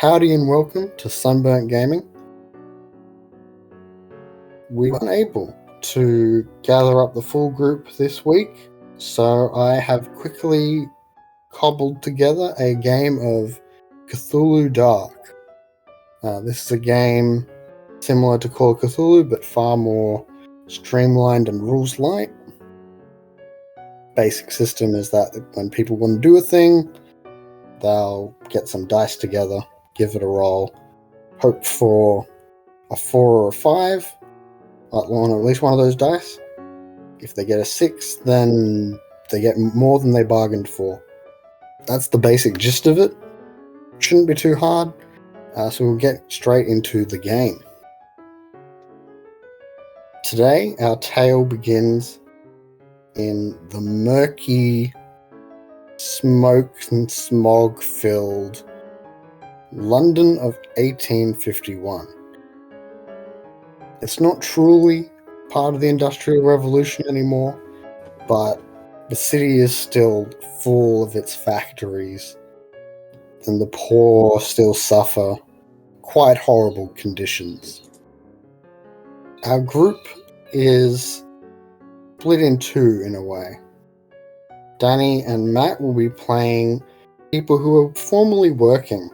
Howdy and welcome to Sunburnt Gaming. We were unable to gather up the full group this week, so I have quickly cobbled together a game of Cthulhu Dark. This is a game similar to Call of Cthulhu, but far more streamlined and rules light. Basic system is that when people want to do a thing, they'll get some dice together, give it a roll, hope for a 4 or a 5 on at least one of those dice. If they get a 6, then they get more than they bargained for. That's the basic gist of it. Shouldn't be too hard, so we'll get straight into the game. Today, our tale begins in the murky, smoke and smog-filled London of 1851. It's not truly part of the Industrial Revolution anymore, but the city is still full of its factories, and the poor still suffer quite horrible conditions. Our group is split in two in a way. Danny and Matt will be playing people who are formerly working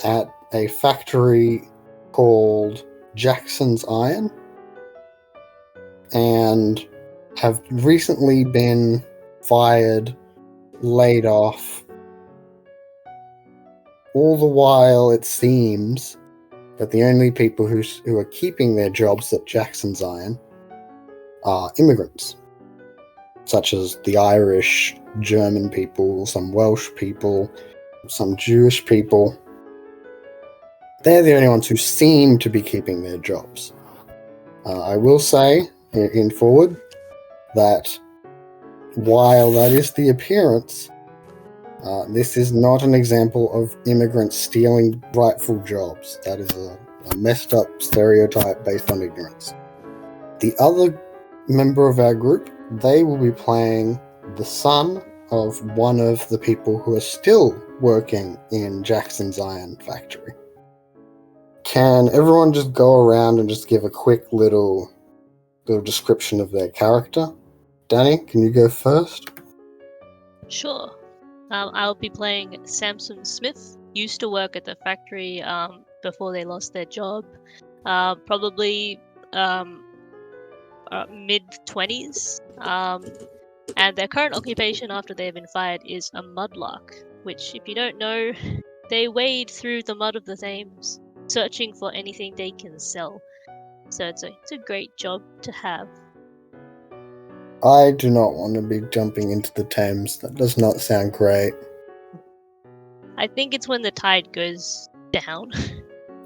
at a factory called Jackson's Iron and have recently been fired, laid off. All the while, it seems that the only people who are keeping their jobs at Jackson's Iron are immigrants, such as the Irish, German people, some Welsh people, some Jewish people. They're the only ones who seem to be keeping their jobs. I will say, in forward, that while that is the appearance, this is not an example of immigrants stealing rightful jobs. That is a messed up stereotype based on ignorance. The other member of our group, they will be playing the son of one of the people who are still working in Jackson's Iron factory. Can everyone just go around and just give a quick little description of their character? Danny, can you go first? Sure. I'll be playing Samson Smith. Used to work at the factory before they lost their job. Probably mid-20s. And their current occupation after they've been fired is a mudlark, which, if you don't know, they wade through the mud of the Thames, searching for anything they can sell. So it's a great job to have. I do not want to be jumping into the Thames. That does not sound great. I think it's when the tide goes down.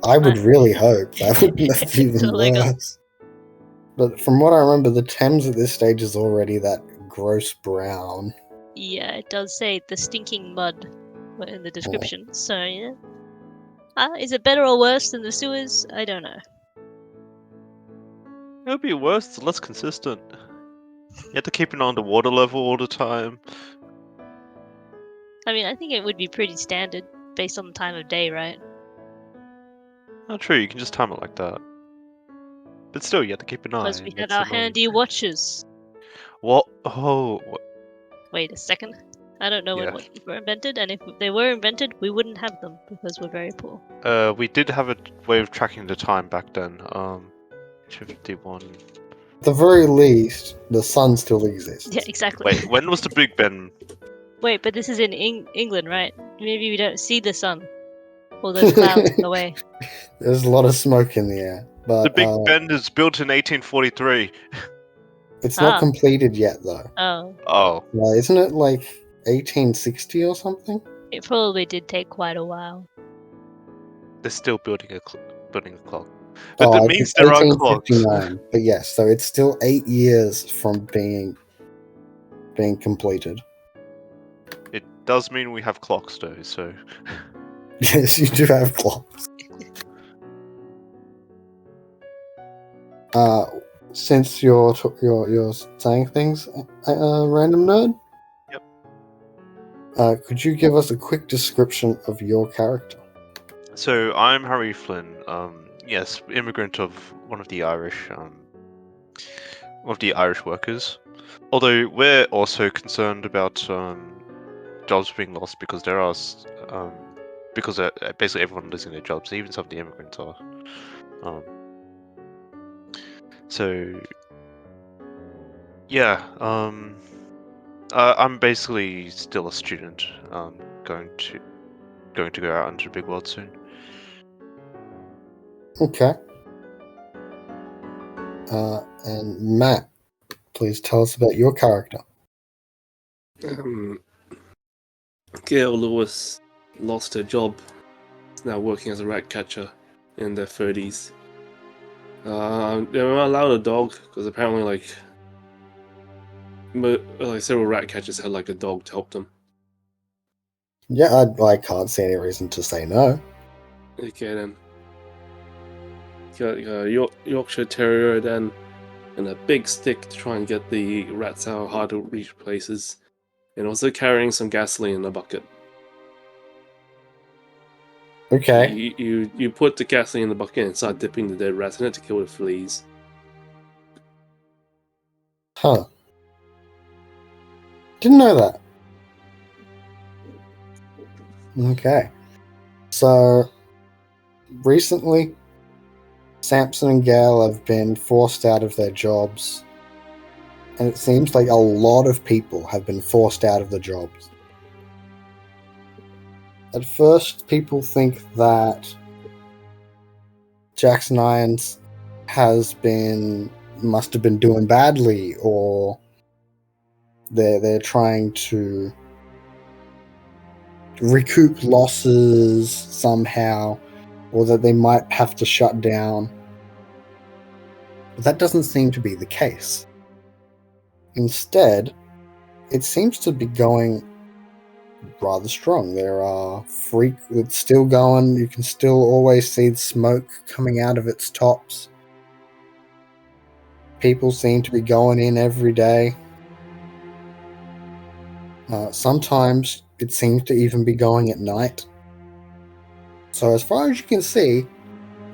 I would really hope. That would make it even Totally worse. But from what I remember, the Thames at this stage is already that gross brown. Yeah, it does say the stinking mud in the description. Oh. So, yeah. Is it better or worse than the sewers? I don't know. It would be worse. It's less consistent. You have to keep it on the water level all the time. I mean, I think it would be pretty standard based on the time of day, right? Not true. You can just time it like that. But still, you have to keep an eye. Plus, we had our handy watches. What? Oh. What? Wait a second. I don't know when watches were invented, and if they were invented, we wouldn't have them because we're very poor. We did have a way of tracking the time back then. 51. At the very least, the sun still exists. Yeah, exactly. Wait, when was the Big Ben? Wait, but this is in England, right? Maybe we don't see the sun. All those clouds in the way. There's a lot of smoke in the air. But the Big Ben is built in 1843. It's not completed yet, though. Oh. Well, isn't it like 1860 or something? It probably did take quite a while. They're still building a clock. But that means there are clocks. But yes, so it's still 8 years from being completed. It does mean we have clocks, though, so... Yes, you do have clocks. Since you're saying things, random nerd? Yep. Could you give us a quick description of your character? So I'm Harry Flynn. Yes, immigrant of one of the Irish workers. Although we're also concerned about jobs being lost because there are because basically everyone losing their jobs, even some of the immigrants are. So yeah, I'm basically still a student. Going to go out into the big world soon. Okay. And Matt, please tell us about your character. Gail Lewis lost her job. Is now working as a rat catcher in their 30s. They were allowed a dog because apparently, several rat catchers had a dog to help them. Yeah, I can't see any reason to say no. Okay then. Got a Yorkshire Terrier then, and a big stick to try and get the rats out of hard to reach places, and also carrying some gasoline in a bucket. Okay. You put the gasoline in the bucket and start dipping the dead rats in it to kill the fleas. Huh. Didn't know that. Okay. So, recently, Samson and Gail have been forced out of their jobs. And it seems like a lot of people have been forced out of the jobs. At first, people think that Jackson Irons must have been doing badly, or they're trying to recoup losses somehow, or that they might have to shut down. But that doesn't seem to be the case. Instead, it seems to be going rather strong. There are it's still going. You can still always see the smoke coming out of its tops. People seem to be going in every day. Sometimes it seems to even be going at night. So as far as you can see,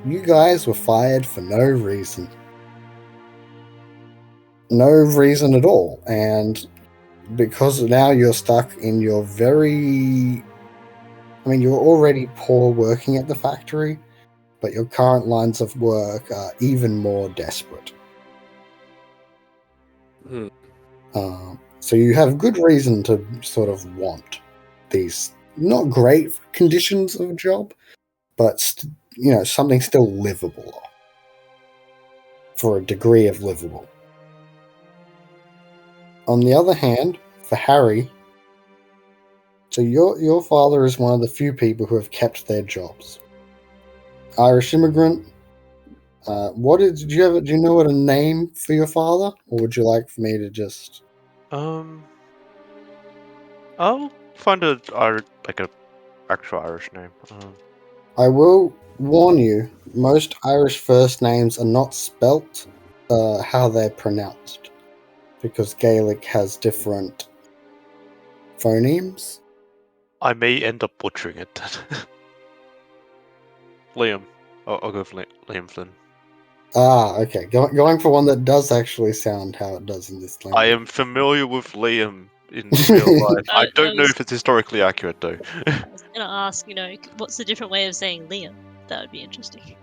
you guys were fired for no reason. No reason at all. And because now you're stuck in your you're already poor working at the factory, but your current lines of work are even more desperate. So you have good reason to sort of want these not great conditions of a job, but something still livable, for a degree of livable. On the other hand, for Harry, so your father is one of the few people who have kept their jobs. Irish immigrant. Do you know what a name for your father, or would you like for me to just? I'll find a actual Irish name. I will warn you, most Irish first names are not spelt how they're pronounced, because Gaelic has different phonemes. I may end up butchering it. Liam. I'll go for Liam Flynn. Ah, okay. Going for one that does actually sound how it does in this language. I am familiar with Liam in real life. I don't know if it's historically accurate, though. I was going to ask, what's the different way of saying Liam? That would be interesting.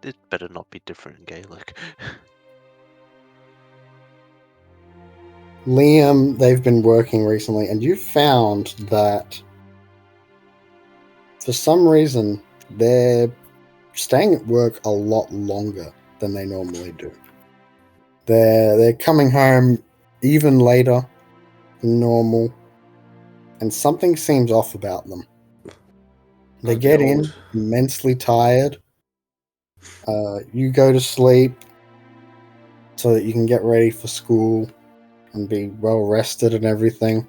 It better not be different in Gaelic. Liam, they've been working recently, and you found that for some reason they're staying at work a lot longer than they normally do. They're coming home even later than normal, and something seems off about them. They get in immensely tired. You go to sleep so that you can get ready for school and be well rested and everything.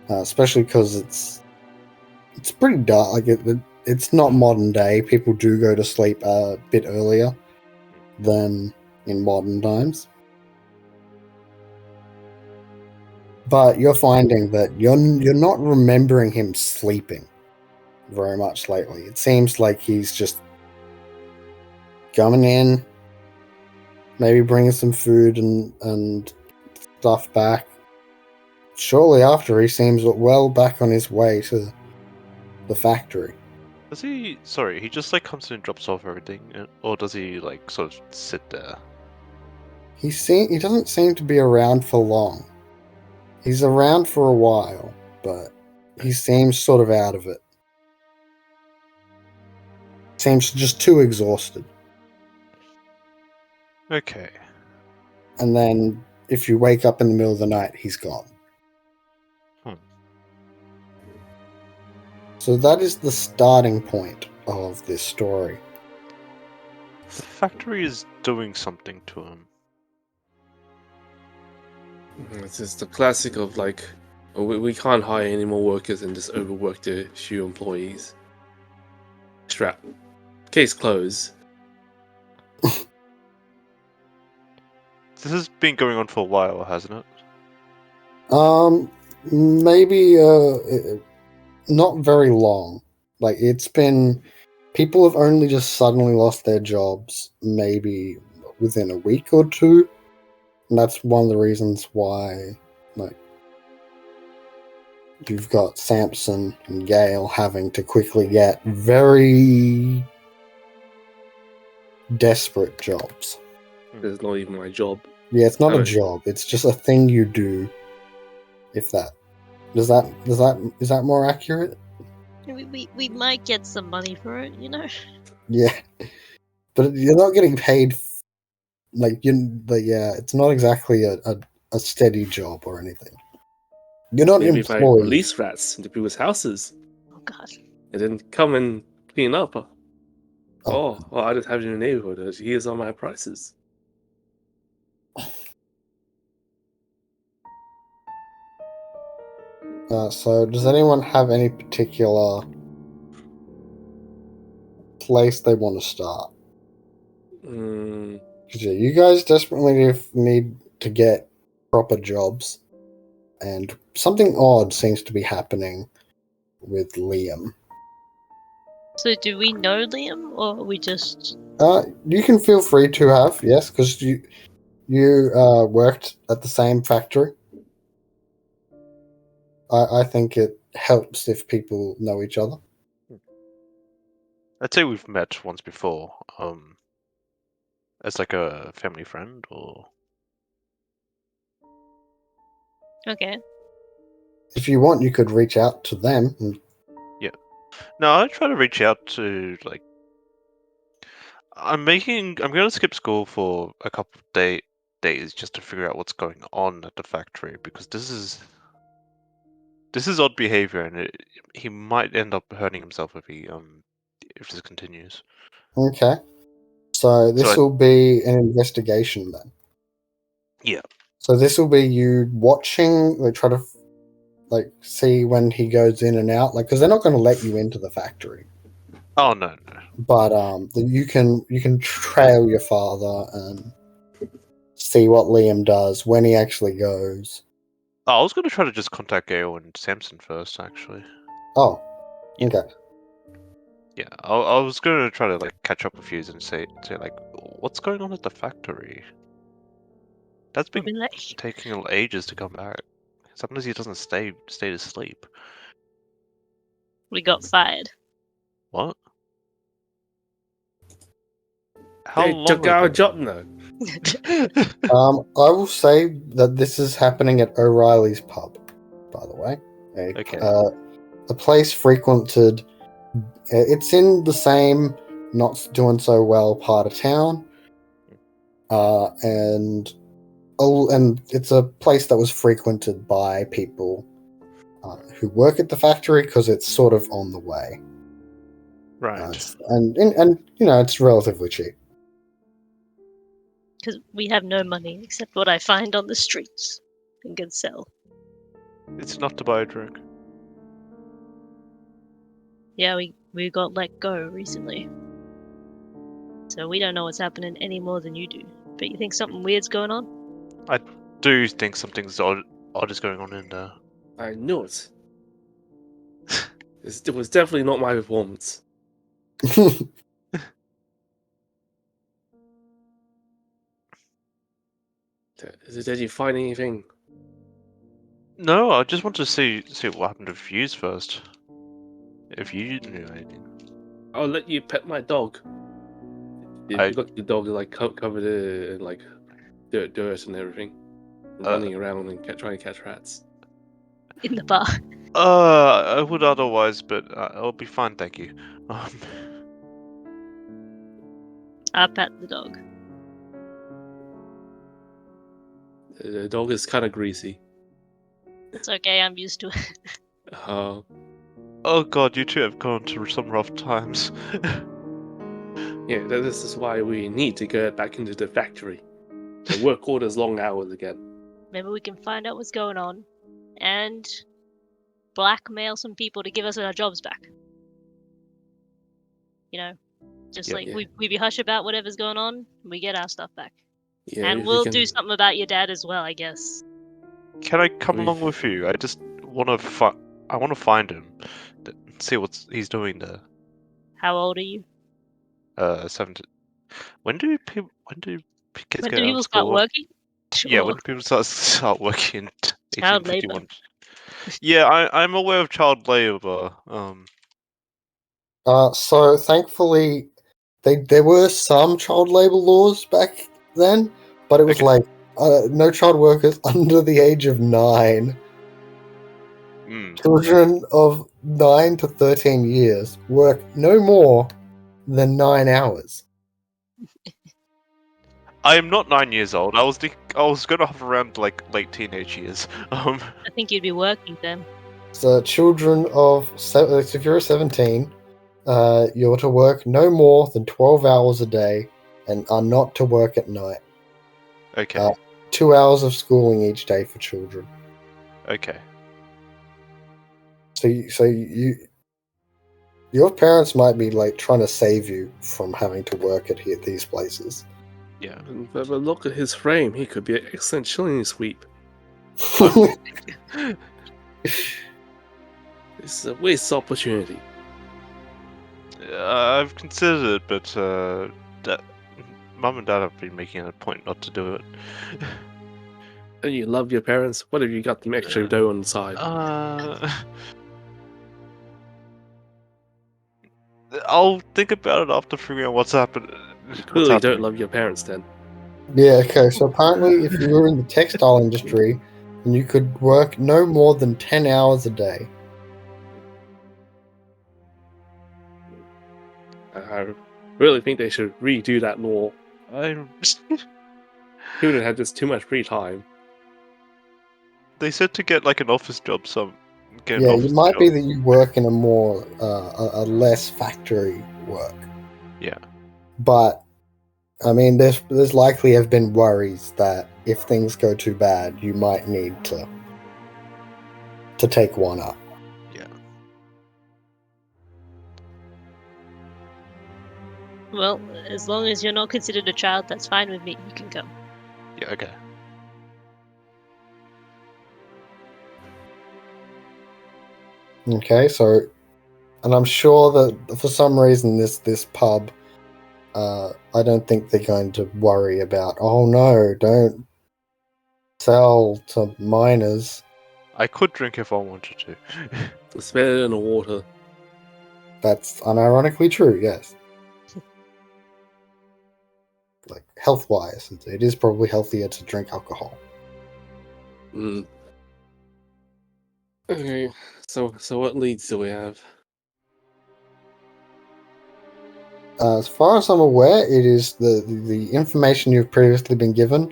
Especially because it's pretty dark. It's not modern day. People do go to sleep a bit earlier than in modern times. But you're finding that you're not remembering him sleeping. very much lately. It seems like he's just coming in, maybe bringing some food and stuff back. Shortly after, he seems well back on his way to the factory. Does he? Sorry, he just like comes in and drops off everything, or does he like sort of sit there? He doesn't seem to be around for long. He's around for a while, but he seems sort of out of it. Seems just too exhausted. Okay. And then if you wake up in the middle of the night, he's gone. So that is the starting point of this story. The factory is doing something to him. It's just the classic of like, we can't hire any more workers and just overwork the few employees. Strap. Case closed. This has been going on for a while, hasn't it? Maybe not very long. Like, it's been... People have only just suddenly lost their jobs maybe within a week or two. And that's one of the reasons why, like, you've got Samson and Gale having to quickly get very desperate jobs. It's not even my job. Yeah, it's not a Oh. job. It's just a thing you do. If that is that more accurate? We might get some money for it, you know. Yeah, but you're not getting paid. It's not exactly a steady job or anything. You're not Maybe if I employed. release rats into people's houses Oh God. and then come and clean up. Well, I just have it in the neighborhood. Here's all my prices. So, does anyone have any particular place they want to start? Mm, 'Cause, yeah, you guys desperately need to get proper jobs, and something odd seems to be happening with Liam. So do we know Liam, or are we just? You can feel free to have, yes, because you worked at the same factory. I think it helps if people know each other. I'd say we've met once before. As like a family friend, or Okay. If you want, you could reach out to them. And, no, I try to reach out to like. I'm going to skip school for a couple of days just to figure out what's going on at the factory, because this is odd behavior, and he might end up hurting himself if this continues. okay. So this will be an investigation then. Yeah. So this will be you watching, like, try to see when he goes in and out, like, because they're not going to let you into the factory. Oh no. But you can trail your father and see what Liam does when he actually goes. Oh, I was going to try to just contact Gale and Samson first, actually. Oh, okay. Yeah, I was going to try to like catch up with you and say like, what's going on at the factory? That's been We'll be late. taking ages to come back. Sometimes he doesn't stay to sleep. We got fired. What? How they long took our ago? job now. I will say that this is happening at O'Reilly's pub, by the way. Okay. A place frequented. It's in the same not doing so well part of town, and it's a place that was frequented by people who work at the factory because it's sort of on the way. Right. And it's relatively cheap. Because we have no money except what I find on the streets and can sell. It's not to buy a drink. Yeah, we got let go recently. So we don't know what's happening any more than you do. But you think something weird's going on? Do think something's odd is going on in there. I knew it. It was definitely not my performance. Did you find anything? No, I just want to see what happened to Fuse first. If you knew anything. I'll let you pet my dog. You got your dog like covered in like dirt and everything, running around and trying to catch rats. In the bar. I would otherwise, but I'll be fine, thank you. I pat the dog. The dog is kind of greasy. It's okay, I'm used to it. Oh god, you two have gone through some rough times. Yeah, this is why we need to go back into the factory. To work all those long hours again. Maybe we can find out what's going on and blackmail some people to give us our jobs back. You know, just we be hush about whatever's going on, we get our stuff back. Yeah, and we'll do something about your dad as well, I guess. Can I come along with you? I just want to I want to find him, see what he's doing there. How old are you? 17. When do kids When get do out people of start school? working? Sure. Yeah, when do people start working? Child 1851. labor. Yeah, I'm aware of child labor. So thankfully, there were some child labor laws back then, but it was like no child workers under the age of 9. Children of 9 to 13 years work no more than 9 hours. I am not 9 years old. I was going to hover around like late teenage years. I think you'd be working then. So children of if you're 17, you're to work no more than 12 hours a day and are not to work at night. Okay. 2 hours of schooling each day for children. Okay. So your parents might be like trying to save you from having to work at these places. Yeah. But look at his frame. He could be an excellent chilling sweep. It's a waste opportunity. I've considered it, but Mum and Dad have been making it a point not to do it. And you love your parents? What have you got them extra dough on the side? I'll think about it after figuring out what's happened. You clearly don't love your parents then. Yeah, okay, so apparently if you were in the textile industry, then you could work no more than 10 hours a day. I really think they should redo that law. People have just too much free time. They said to get like an office job, It might be that you work in a more, a less factory work. Yeah. But, I mean, there's likely have been worries that if things go too bad, you might need to take one up. Yeah. Well, as long as you're not considered a child, that's fine with me. You can come. Yeah, okay. Okay, so, and I'm sure that for some reason this pub, I don't think they're going to worry about, oh no, don't sell to minors. I could drink if I wanted to. It's better than the water. That's unironically true, yes. Like, health-wise, it is probably healthier to drink alcohol. Okay, so what leads do we have? As far as I'm aware, it is the information you've previously been given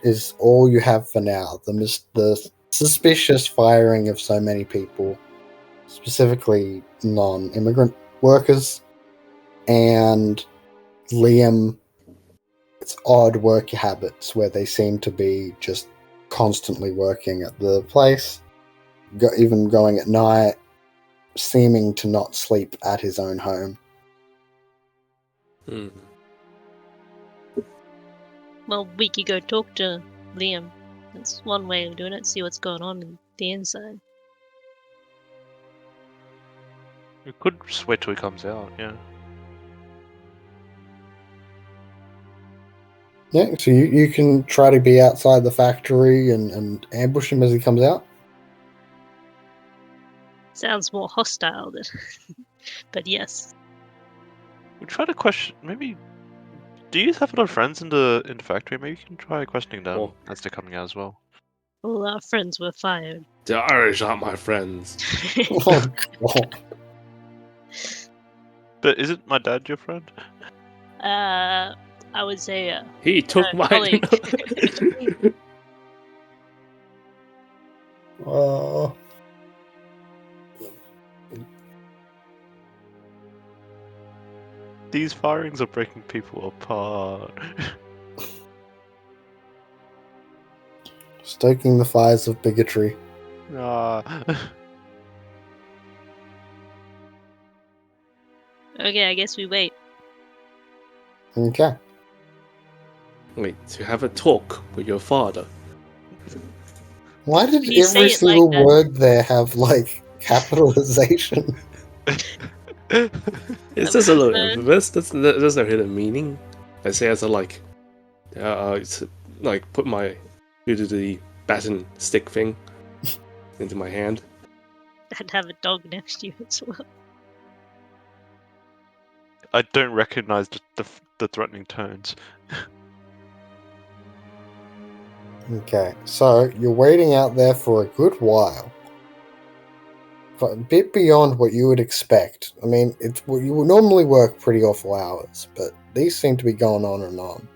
is all you have for now. The suspicious firing of so many people, specifically non-immigrant workers, and Liam's odd work habits where they seem to be just constantly working at the place, even going at night, seeming to not sleep at his own home. Well, we could go talk to Liam. That's one way of doing it, see what's going on in the inside. We could just wait till he comes out, yeah. Yeah, so you can try to be outside the factory and ambush him as he comes out. Sounds more hostile than. But yes. We try to question. Maybe. Do you have a lot of friends in the factory? Maybe you can try questioning them Oh. as they're coming out as well. All our friends were fired. The Irish aren't my friends. Oh, God. But isn't my dad your friend? I would say He took my colleague. Uh, These firings are breaking people apart. stoking the fires of bigotry. Ah. Okay, I guess we wait. Okay. Wait, to have a talk with your father. Why did You say every it like single that. word there have, like, capitalization? It's just a little Uh, infamous. There's no hidden meaning. I say as a it's like put my do the baton stick thing into my hand. And have a dog next to you as well. I don't recognize the threatening tones. Okay, so you're waiting out there for a good while. But a bit beyond what you would expect. I mean, you would normally work pretty awful hours, but these seem to be going on and on.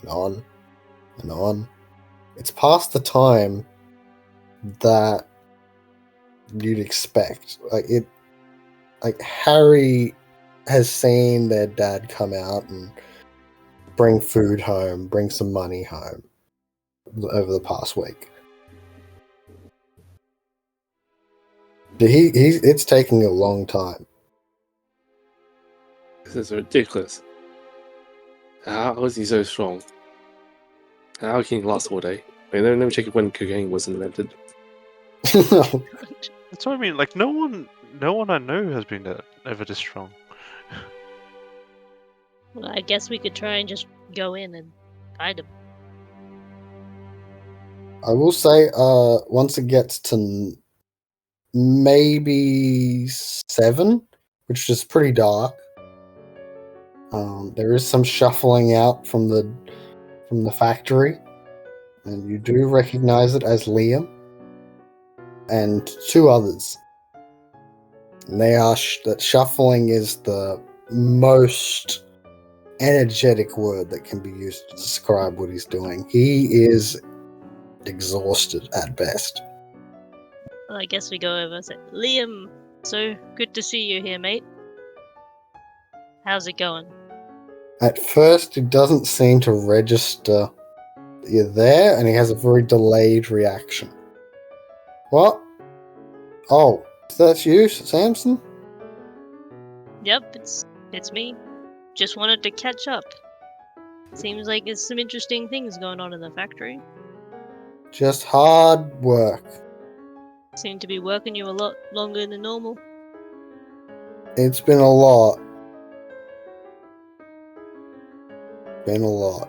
And on. And on. It's past the time that you'd expect. Like Harry has seen their dad come out and bring food home, bring some money home over the past week. It's taking a long time. This is ridiculous. How is he so strong? How can he last all day? I never check when cocaine was invented. That's what I mean. Like no one I know has been ever this strong. Well, I guess we could try and just go in and find him. I will say, once it gets to maybe 7, which is pretty dark, there is some shuffling out from the factory, and you do recognize it as Liam and 2 others. And they are that shuffling is the most energetic word that can be used to describe what he's doing. He is exhausted at best. Well, I guess we go over and say, Liam, so good to see you here, mate. How's it going? At first, it doesn't seem to register that you're there, and he has a very delayed reaction. What? Oh, that's you, Samson? Yep, it's me. Just wanted to catch up. Seems like there's some interesting things going on in the factory. Just hard work. Seem to be working you a lot longer than normal. It's been a lot. Been a lot.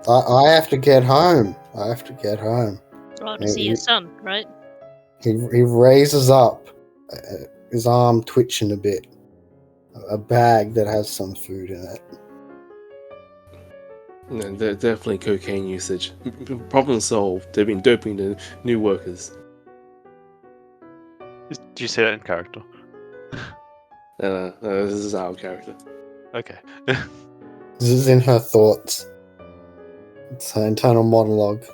I have to get home. Oh, to see your son, right? He raises up, his arm twitching a bit. A bag that has some food in it. No, definitely cocaine usage. Problem solved. They've been doping the new workers. Do you say that in character? This is our character. Okay. This is in her thoughts. It's her internal monologue.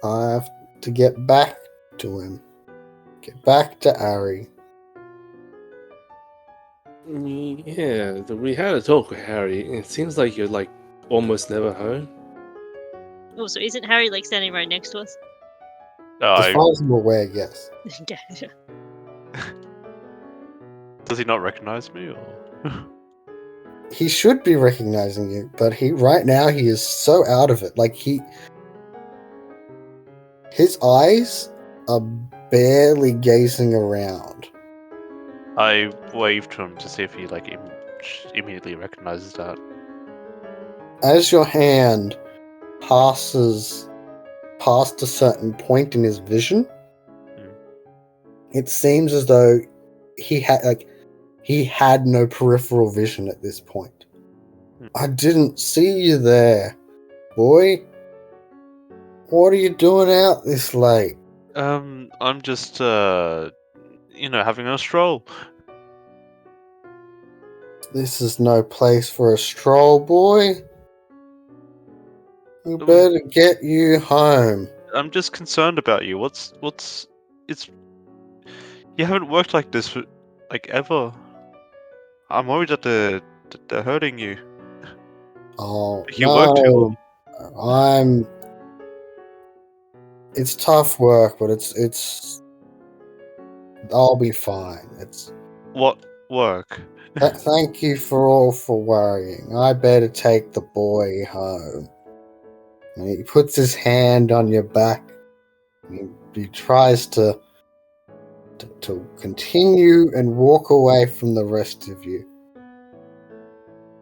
I have to get back to him. Get back to Ari. Yeah, we had a talk with Harry. It seems like you're like almost never home. Oh, so isn't Harry like standing right next to us? As far as I'm aware, yes. Yeah. Does he not recognize me, or? He should be recognizing you, but right now he is so out of it. Like His eyes are barely gazing around. I wave to him to see if he immediately recognizes that. As your hand passes past a certain point in his vision, it seems as though he had no peripheral vision at this point. I didn't see you there, boy. What are you doing out this late? I'm just having a stroll. This is no place for a stroll, boy. We better get you home. I'm just concerned about you. It's you haven't worked like this for ever. I'm worried that they're hurting you. Oh, You work too no. It's tough work, but it's I'll be fine. What work? Thank you for worrying. I better take the boy home. And he puts his hand on your back. He tries to continue and walk away from the rest of you,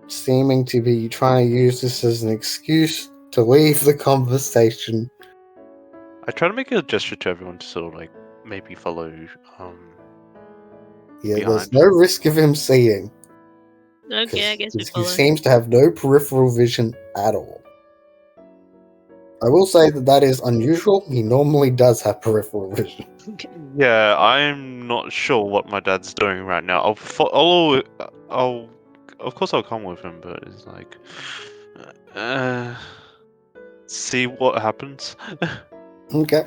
seeming to be trying to use this as an excuse to leave the conversation. I try to make a gesture to everyone to sort of maybe follow. Yeah, behind. there's no risk of him seeing. Okay, I guess we He follow. seems to have no peripheral vision at all. I will say that is unusual. He normally does have peripheral vision. Yeah, I'm not sure what my dad's doing right now. Of course I'll come with him, but it's see what happens. Okay.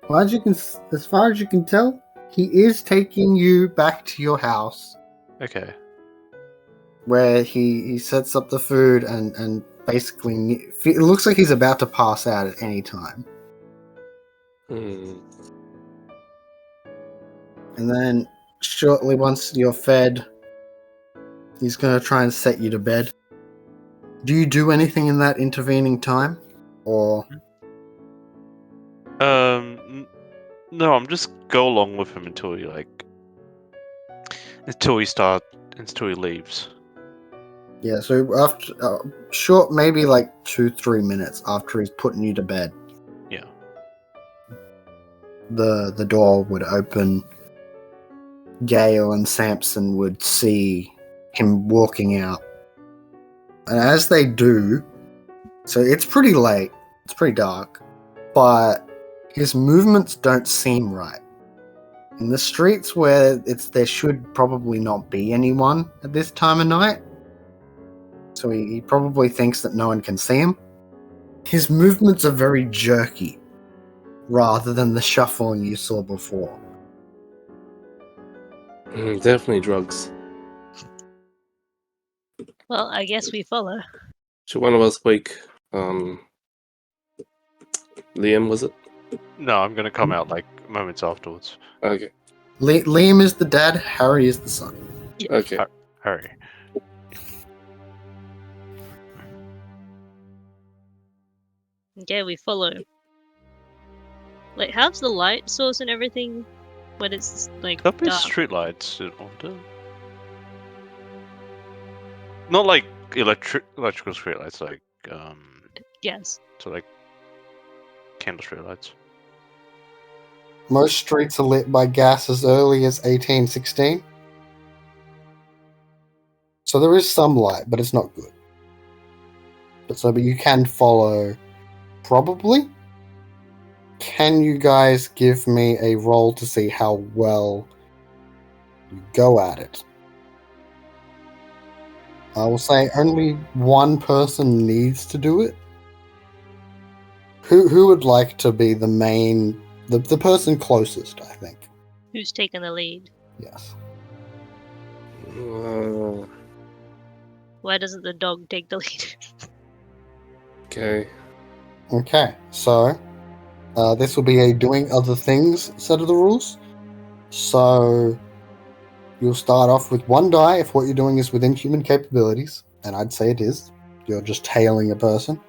Well, as far as you can tell, he is taking you back to your house, Okay. where he sets up the food and basically it looks like he's about to pass out at any time. Hmm. And then shortly once you're fed, he's going to try and set you to bed. Do you do anything in that intervening time? Or No, I'm just go along with him until he leaves. yeah, so after short, maybe 2-3 minutes after he's putting you to bed. Yeah. The door would open. Gale and Samson would see him walking out. And as they do, so it's pretty late, it's pretty dark, but his movements don't seem right. In the streets where there should probably not be anyone at this time of night, so he probably thinks that no one can see him. His movements are very jerky, rather than the shuffling you saw before. Definitely drugs. Well, I guess we follow. Should one of us wake Liam, was it? No, I'm gonna come out moments afterwards. Okay. Liam is the dad, Harry is the son. Okay. Hurry. Okay, we follow. How's the light source and everything when it's There'll be dark? streetlights on it. Not like electrical streetlights, Yes. so candle streetlights. Most streets are lit by gas as early as 1816. So there is some light, but it's not good. But you can follow, probably. Can you guys give me a roll to see how well you go at it? I will say only one person needs to do it. Who would like to be the main, the person closest, I think. Who's taking the lead? Yes. Why doesn't the dog take the lead? Okay. Okay, so this will be a doing other things set of the rules. So you'll start off with 1 die if what you're doing is within human capabilities, and I'd say it is. You're just tailing a person.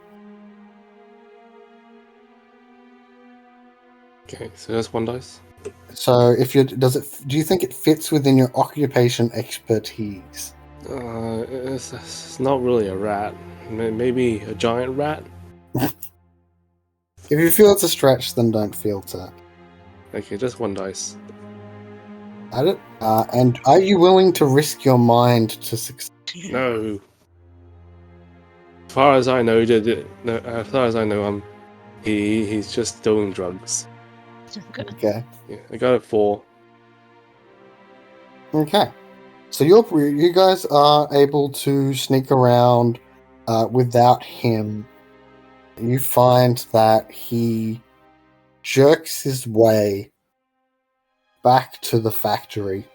Okay, so that's 1 dice. So do you think it fits within your occupation expertise? It's not really a rat. Maybe a giant rat. If you feel it's a stretch, then don't feel to Okay, just 1 dice. add it. And are you willing to risk your mind to succeed? No. As far as I know, as far as I know, he's just doing drugs. Okay. Yeah, I got it 4. Okay. So you guys are able to sneak around without him. You find that he jerks his way back to the factory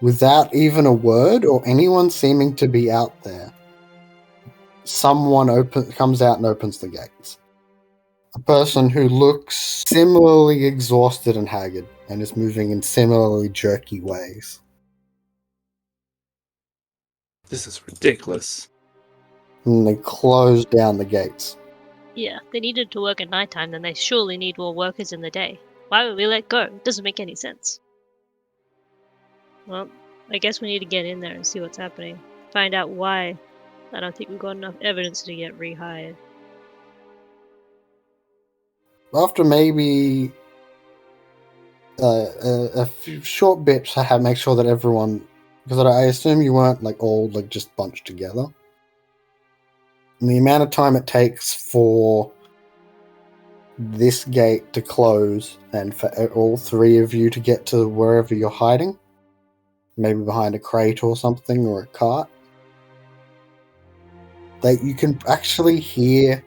without even a word or anyone seeming to be out there. Someone comes out and opens the gates. A person who looks similarly exhausted and haggard and is moving in similarly jerky ways. This is ridiculous. And they close down the gates. Yeah, they needed to work at nighttime, then they surely need more workers in the day. Why would we let go? It doesn't make any sense. Well, I guess we need to get in there and see what's happening. Find out why. I don't think we've got enough evidence to get rehired. After maybe a few short bits, I have make sure that everyone, because I assume you weren't like all like just bunched together. And the amount of time it takes for this gate to close and for all 3 of you to get to wherever you're hiding, maybe behind a crate or something or a cart, that you can actually hear,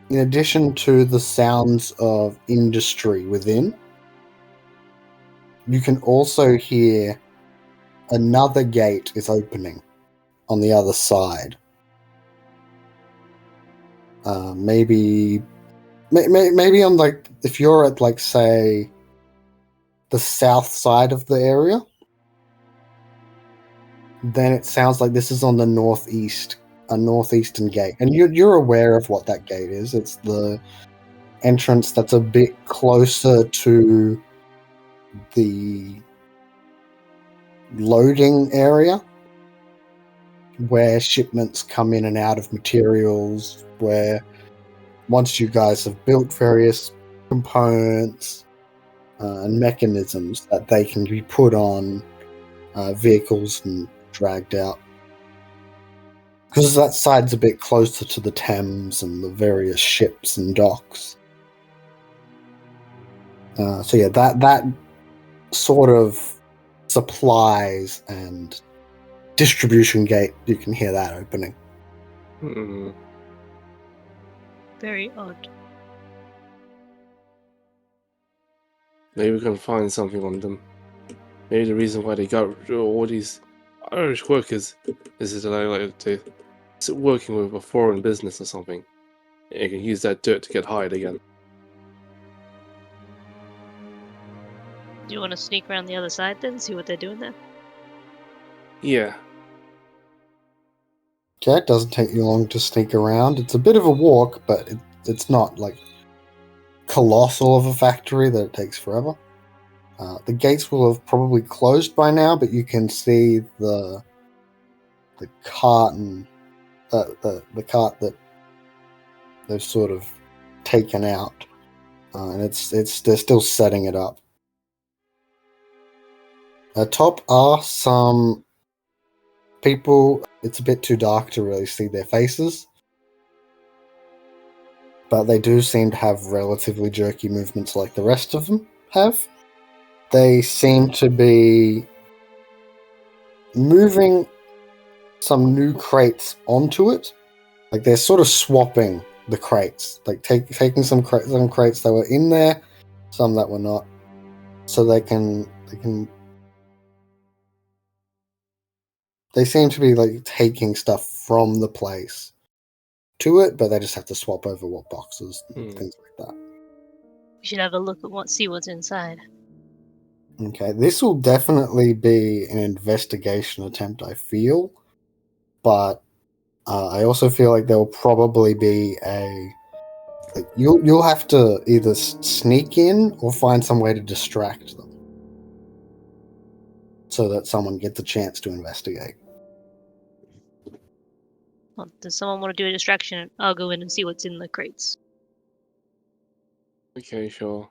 in addition to the sounds of industry within, you can also hear another gate is opening on the other side. Maybe on like, if you're at like, say, the south side of the area, then it sounds like this is on the northeastern gate, and you're aware of what that gate is. It's the entrance that's a bit closer to the loading area, where shipments come in and out of materials, where once you guys have built various components and mechanisms, that they can be put on vehicles and dragged out. Because that side's a bit closer to the Thames and the various ships and docks. So yeah, that sort of supplies and distribution gate, you can hear that opening. Very odd. Maybe we can find something on them. Maybe the reason why they got all these Irish workers is that they're working with a foreign business or something. And you can use that dirt to get hired again. Do you want to sneak around the other side then, see what they're doing there? Yeah. Okay, it doesn't take you long to sneak around. It's a bit of a walk, but it's not like colossal of a factory that it takes forever. The gates will have probably closed by now, but you can see the cart and the cart that they've sort of taken out, and they're still setting it up. Atop are some people. It's a bit too dark to really see their faces, but they do seem to have relatively jerky movements like the rest of them have. They seem to be moving some new crates onto it. Like they're sort of swapping the crates, like taking some crates that were in there, some that were not, so they seem to be like taking stuff from the place to it, but they just have to swap over what boxes and things like that. We should have a look at see what's inside. Okay, this will definitely be an investigation attempt, I feel, but I also feel like there will probably be a Like, you'll have to either sneak in or find some way to distract them, so that someone gets a chance to investigate. Well, does someone want to do a distraction? I'll go in and see what's in the crates. Okay, sure.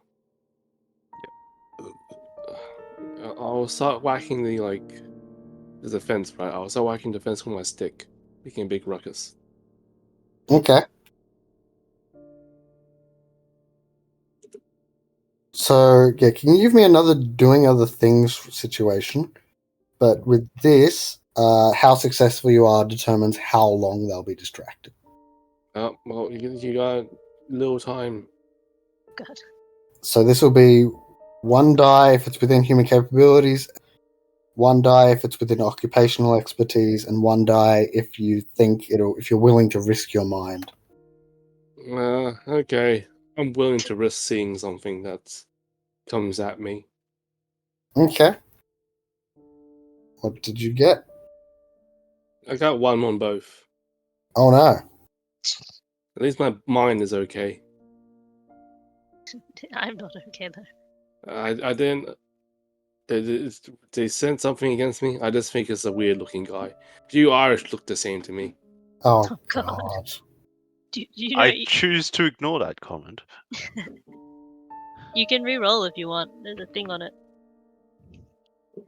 I'll start whacking the, like... There's a fence, right? I'll start whacking the fence with my stick, making a big ruckus. Okay. So, yeah, can you give me another doing other things situation? But with this, how successful you are determines how long they'll be distracted. Well, you got little time. God. So this will be 1 die if it's within human capabilities, 1 die if it's within occupational expertise, and 1 die if you think if you're willing to risk your mind. Okay. I'm willing to risk seeing something that comes at me. Okay. What did you get? I got 1 on both. Oh no. At least my mind is okay. I'm not okay though. I didn't. They sent something against me. I just think it's a weird looking guy. You Irish look the same to me. Oh, Oh, God. God. Do you know I choose to ignore that comment. you can re-roll if you want. There's a thing on it.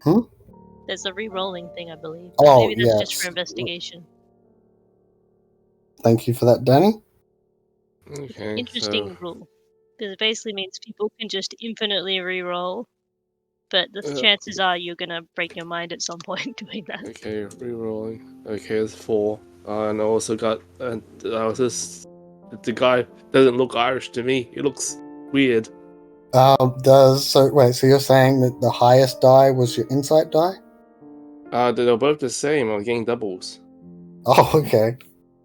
Hmm? There's a re-rolling thing, I believe. Oh, Maybe that's just yes. for investigation. Thank you for that, Danny. Okay. Interesting rule. Because it basically means people can just infinitely re-roll, but the chances are you're gonna break your mind at some point doing that. Okay, re-rolling. Okay, it's 4. And I also got. I was just. The guy doesn't look Irish to me. He looks weird. So you're saying that the highest die was your insight die? They're both the same. I'm getting doubles. Oh, okay.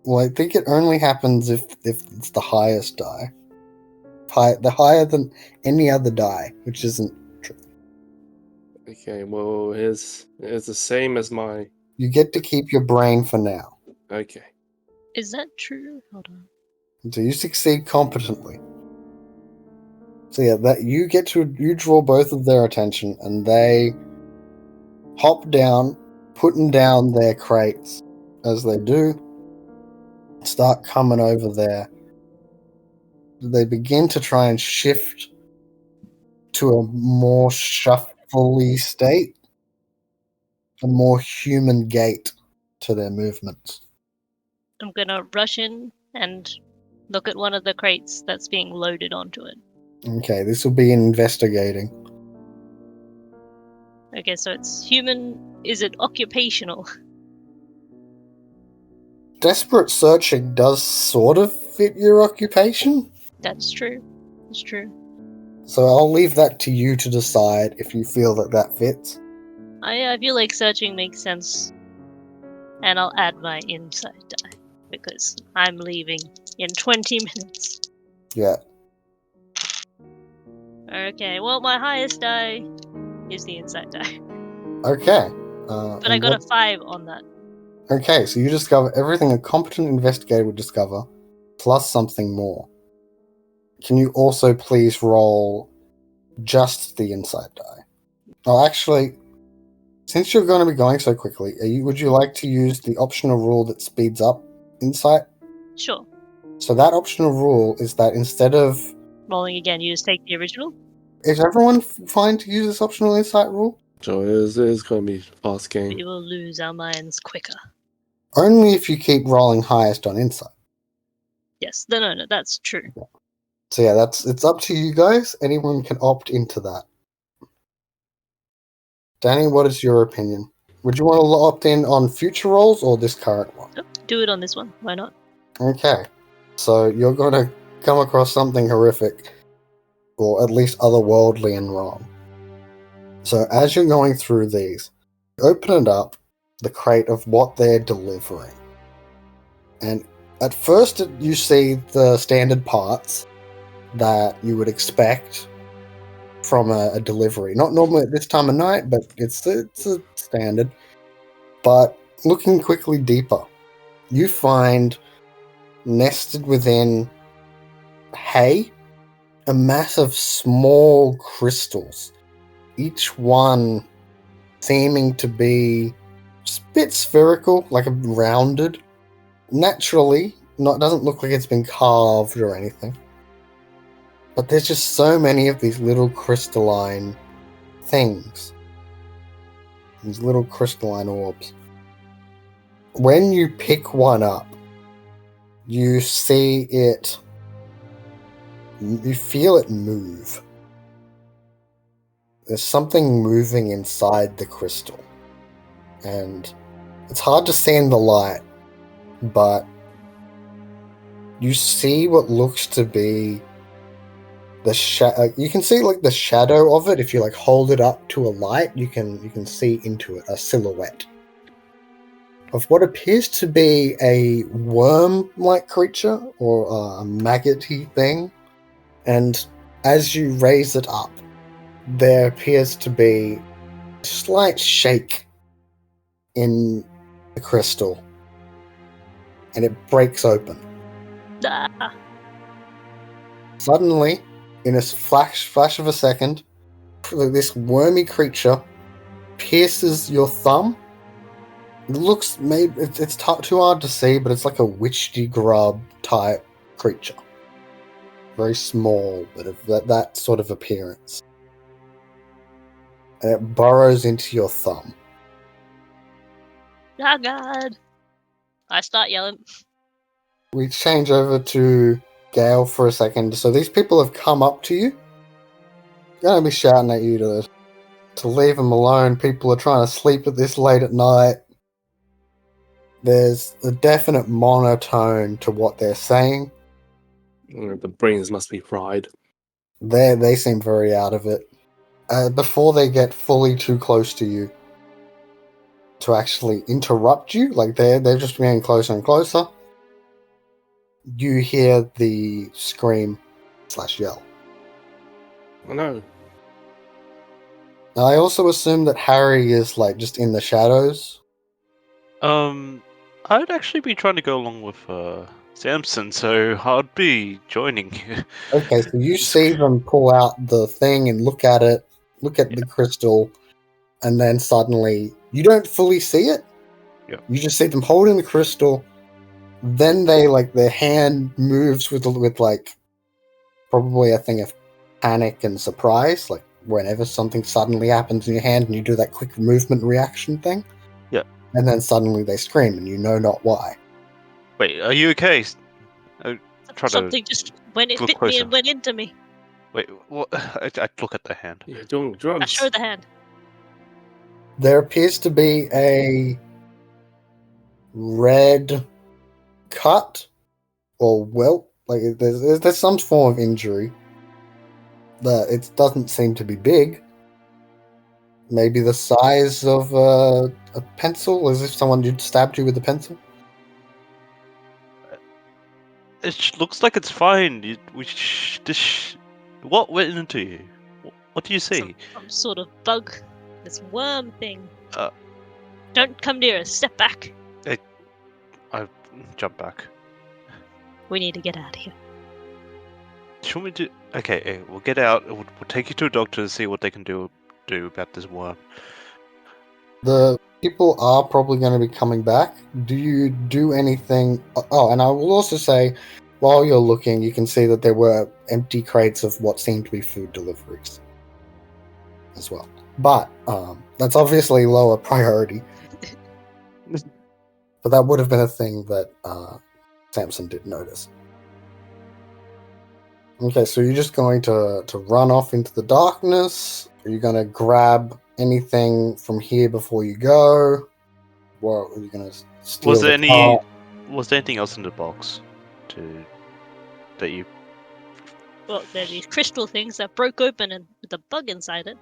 Well, I think it only happens if it's the highest die. The higher than any other die, which isn't true. Okay, well, it's the same as my. You get to keep your brain for now. Okay. Is that true? Hold on. So you succeed competently. So yeah, that you draw both of their attention, and they hop down, putting down their crates as they do, start coming over there. They begin to try and shift to a more shuffly state, a more human gait to their movements. I'm gonna rush in and look at one of the crates that's being loaded onto it. Okay, this will be investigating. Okay, so it's human. Is it occupational? Desperate searching does sort of fit your occupation, That's true. It's true. so I'll leave that to you to decide if you feel that fits. I feel like searching makes sense. And I'll add my insight die. Because I'm leaving in 20 minutes. Yeah. Okay, well, my highest die is the insight die. Okay. But I got a 5 on that. Okay, so you discover everything a competent investigator would discover, plus something more. Can you also please roll just the insight die? Oh, actually, since you're going to be going so quickly, would you like to use the optional rule that speeds up insight? Sure. So that optional rule is that instead of... Rolling again, you just take the original? Is everyone fine to use this optional insight rule? So it's going to be a fast game. We will lose our minds quicker. Only if you keep rolling highest on insight. Yes, no, that's true. So yeah, it's up to you guys. Anyone can opt into that. Danny, what is your opinion? Would you want to opt in on future rolls or this current one? Oh, do it on this one. Why not? Okay. So you're going to come across something horrific, or at least otherworldly and wrong. So as you're going through these, you open it up, the crate of what they're delivering. And at first you see the standard parts that you would expect from a delivery. Not normally at this time of night, but it's a standard. But looking quickly deeper, you find nested within hay, a mass of small crystals, each one seeming to be just a bit spherical, like a rounded. Naturally, doesn't look like it's been carved or anything. But there's just so many of these little crystalline things. These little crystalline orbs. When you pick one up, you see it. You feel it move. There's something moving inside the crystal. And it's hard to see in the light, but you see what looks to be the you can see like the shadow of it. If you like hold it up to a light, you can see into it, a silhouette of what appears to be a worm-like creature or a maggoty thing. And as you raise it up, there appears to be a slight shake in the crystal, and it breaks open. Ah. Suddenly, in a flash of a second, this wormy creature pierces your thumb. It looks it's too hard to see, but it's like a witchy grub type creature. Very small, but of that sort of appearance. And it burrows into your thumb. Oh God! I start yelling. We change over to Gale for a second. So these people have come up to you. They're going to be shouting at you to leave them alone. People are trying to sleep at this late at night. There's a definite monotone to what they're saying. The brains must be fried. They seem very out of it. Before they get fully too close to you to actually interrupt you, like they're just getting closer and closer, you hear the scream/yell. Oh no. Now, I also assume that Harry is like just in the shadows. I'd actually be trying to go along with Samson, so I'd be joining you. Okay, so you see them pull out the thing and look at it, the crystal, and then suddenly you don't fully see it. Yeah. You just see them holding the crystal. Then they their hand moves with like probably a thing of panic and surprise, like whenever something suddenly happens in your hand and you do that quick movement reaction thing. Yeah. And then suddenly they scream and you know not why. Wait, are you okay? Something just went it look bit me closer. and went into me. Wait, what? I look at the hand. You're doing I drugs. show the hand. There appears to be a red cut or welt, like there's some form of injury. That it doesn't seem to be big. Maybe the size of a pencil, as if someone had stabbed you with a pencil. It looks like it's fine. What went into you? What do you see? Some sort of bug. This worm thing. Uh. Don't come near us. Step back. I jump back. We need to get out of here. Should we do? Okay, we'll get out. We'll take you to a doctor to see what they can do about this worm. The people are probably going to be coming back. Do you do anything? Oh, and I will also say, while you're looking, you can see that there were empty crates of what seemed to be food deliveries as well. But that's obviously lower priority. But that would have been a thing that Samson did notice. Okay, so you're just going to run off into the darkness? Are you going to grab anything from here before you go? Or are you going to steal Was there the car? Was there anything else in the box that you? Well, there are these crystal things that broke open and with a bug inside it.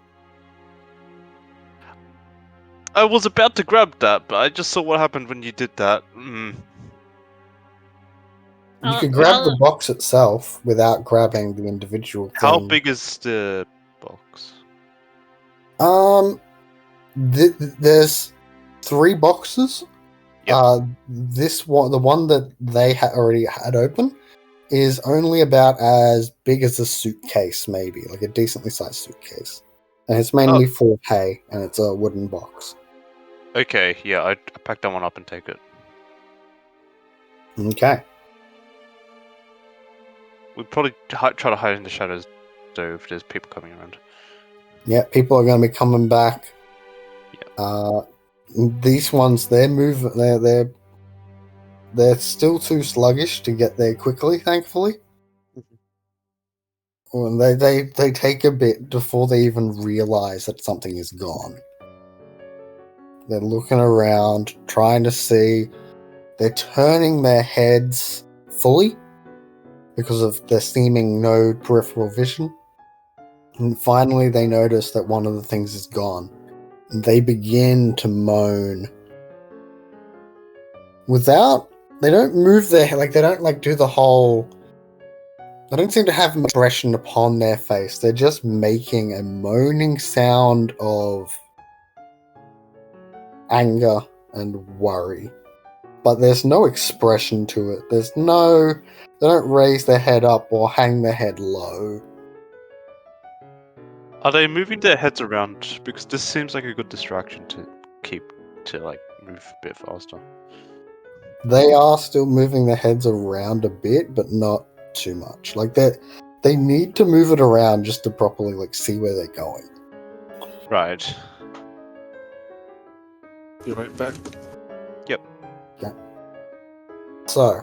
I was about to grab that, but I just saw what happened when you did that. You could grab the box itself without grabbing the individual thing. How big is the box? There's 3 boxes. Yep. This one, the one that they already had open, is only about as big as a suitcase, maybe, like a decently sized suitcase. And it's mainly for hay, and it's a wooden box. Okay, yeah, I pack that one up and take it. Okay. We'd probably try to hide in the shadows, though, if there's people coming around. Yeah, people are going to be coming back. These ones, they're still too sluggish to get there quickly, thankfully. Well, they take a bit before they even realize that something is gone. They're looking around, trying to see. They're turning their heads fully because of their seeming no peripheral vision. And finally, they notice that one of the things is gone. And they begin to moan. They don't move their head, like, they don't, like, do the whole... They don't seem to have an expression upon their face. They're just making a moaning sound of anger and worry. But there's no expression to it. They don't raise their head up or hang their head low. Are they moving their heads around? Because this seems like a good distraction to move a bit faster. They are still moving their heads around a bit, but not too much. Like, they need to move it around just to properly, like, see where they're going. Right. Be right back. Yep. Yeah. So,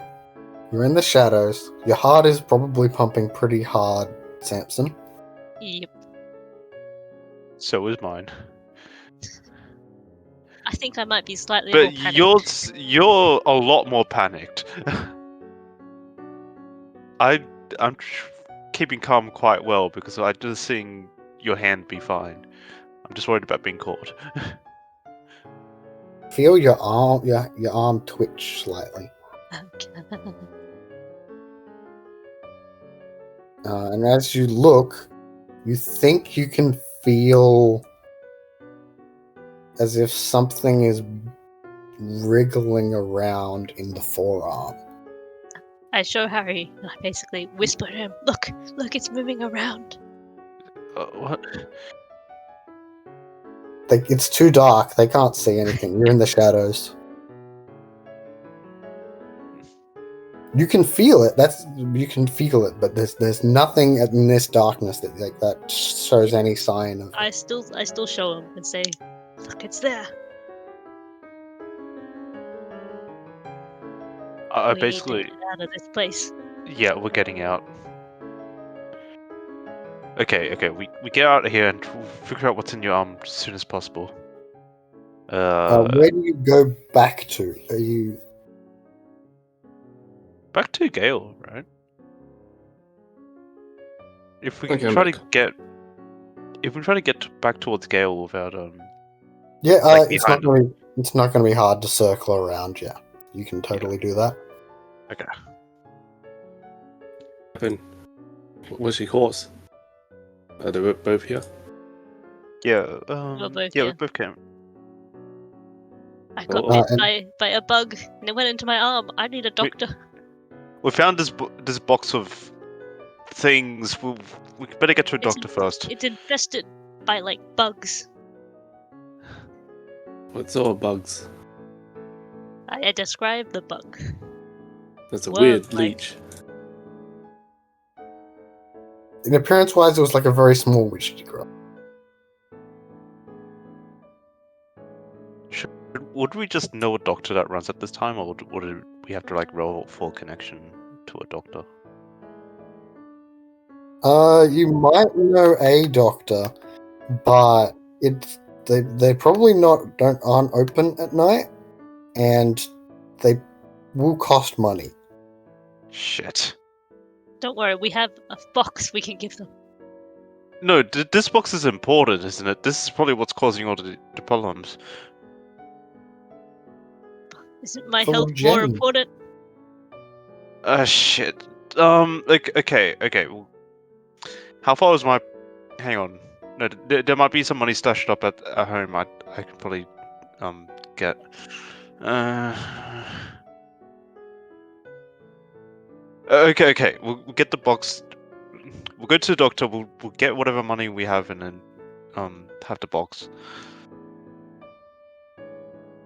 you're in the shadows. Your heart is probably pumping pretty hard, Samson. Yep. So is mine. I think I might be slightly more But panicked. you're a lot more panicked. I'm keeping calm quite well because I'm just seeing your hand be fine. I'm just worried about being caught. Feel your arm twitch slightly. And as you look, you think you can feel as if something is wriggling around in the forearm. I show Harry, and I basically whisper to him, look, it's moving around. What? It's too dark. They can't see anything. You're in the shadows. You can feel it. You can feel it, but there's nothing in this darkness that shows any sign of. I still show him and say, look, it's there. I We basically. need to get out of this place. Yeah, we're getting out. Okay, we get out of here and figure out what's in your arm as soon as possible. Where do you go back to? Are you back to Gale, right? If we Okay, try to get back towards Gale without Yeah, like it's not going to be hard to circle around. Yeah, you can totally do that. Okay. What's she horse? Are they both here? Yeah. We're both yeah, here. we both came. I got Oh. bit by a bug, and it went into my arm. I need a doctor. We found this box of things. We better get to a doctor first. It's infested by, like, bugs. What sort of bugs? I describe the bug. That's a Worm, weird like- leech. In appearance-wise, it was like a very small witch grub. Would we just know a doctor that runs at this time, or would we have to like roll for connection to a doctor? You might know a doctor, but they probably aren't open at night, and they will cost money. Shit. Don't worry, we have a box we can give them. No, this box is important, isn't it? This is probably what's causing all the problems. Isn't my Full health of more gems. important? Shit. Okay. Well, how far is my? Hang on. No, there might be some money stashed up at home. I can probably get. Okay. We'll get the box. We'll go to the doctor. We'll get whatever money we have, and then have the box.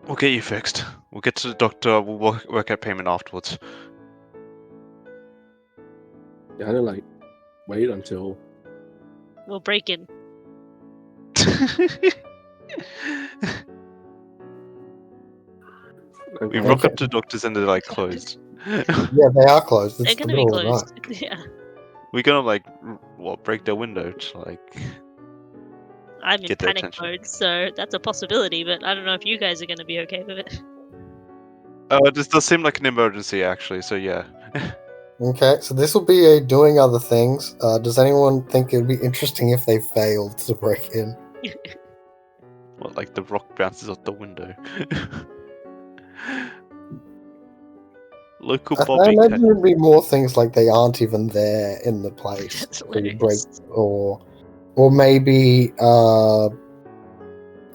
We'll get you fixed. We'll get to the doctor. We'll work out payment afterwards. Yeah, I don't like wait until. We'll break in. We Okay. rock up to the doctors and they're like closed. Yeah, they are closed. They're It's the gonna be middle of the closed. night. Yeah. We're gonna like break their window to like. I'm in Get their panic attention. mode, so that's a possibility, but I don't know if you guys are gonna be okay with it. This does seem like an emergency actually. So yeah. Okay, so this will be a doing other things. Does anyone think it would be interesting if they failed to break in? What, like the rock bounces off the window? Local I Bobby imagine can. it'd be more things like they aren't even there in the place. That's So you break, hilarious. or maybe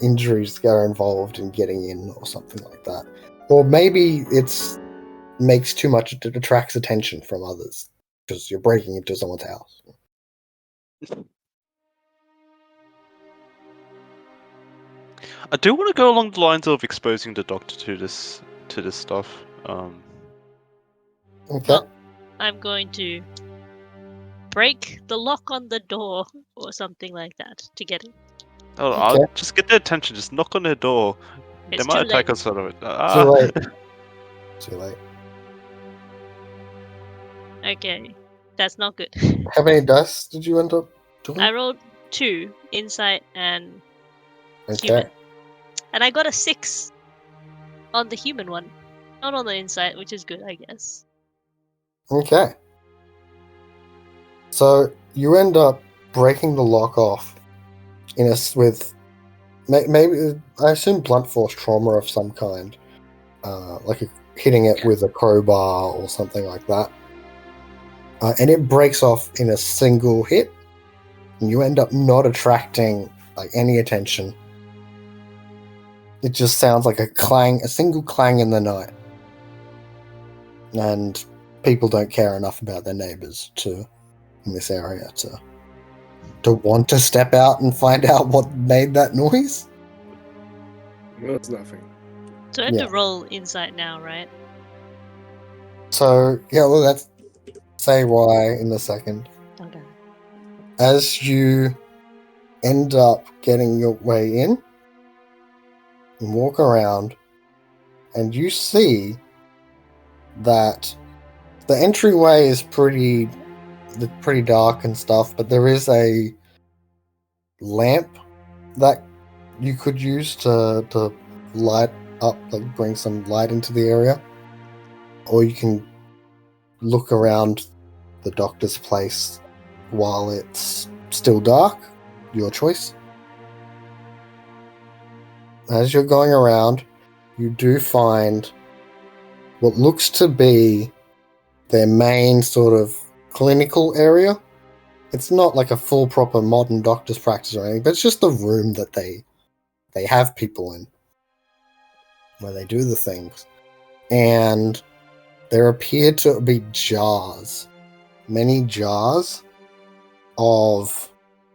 injuries that are involved in getting in or something like that. Or maybe it's makes too much, it attracts attention from others because you're breaking into someone's house. I do want to go along the lines of exposing the doctor to this stuff. Okay. Well, I'm going to break the lock on the door or something like that to get in. Oh, Okay. I'll just get their attention. Just knock on their door. It's They might too attack late. us out of it. Too late. Too late. Okay, that's not good. How many dice did you end up doing? I rolled 2 insight and Okay. human, and I got a 6 on the human one, not on the insight, which is good, I guess. Okay. So you end up breaking the lock off with maybe, I assume, blunt force trauma of some kind, like hitting it with a crowbar or something like that, and it breaks off in a single hit, and you end up not attracting like any attention. It just sounds like a single clang in the night, and people don't care enough about their neighbors in this area to want to step out and find out what made that noise. No, it's nothing. So I have Yeah. to roll insight now, right? So yeah, well, let's say why in a second. Okay. As you end up getting your way in and walk around, and you see that the entryway is pretty dark and stuff, but there is a lamp that you could use to light up, like bring some light into the area, or you can look around the doctor's place while it's still dark. Your choice. As you're going around, you do find what looks to be their main sort of clinical area. It's not like a full proper modern doctor's practice or anything, but it's just the room that they have people in, where they do the things. And there appear to be jars, many jars of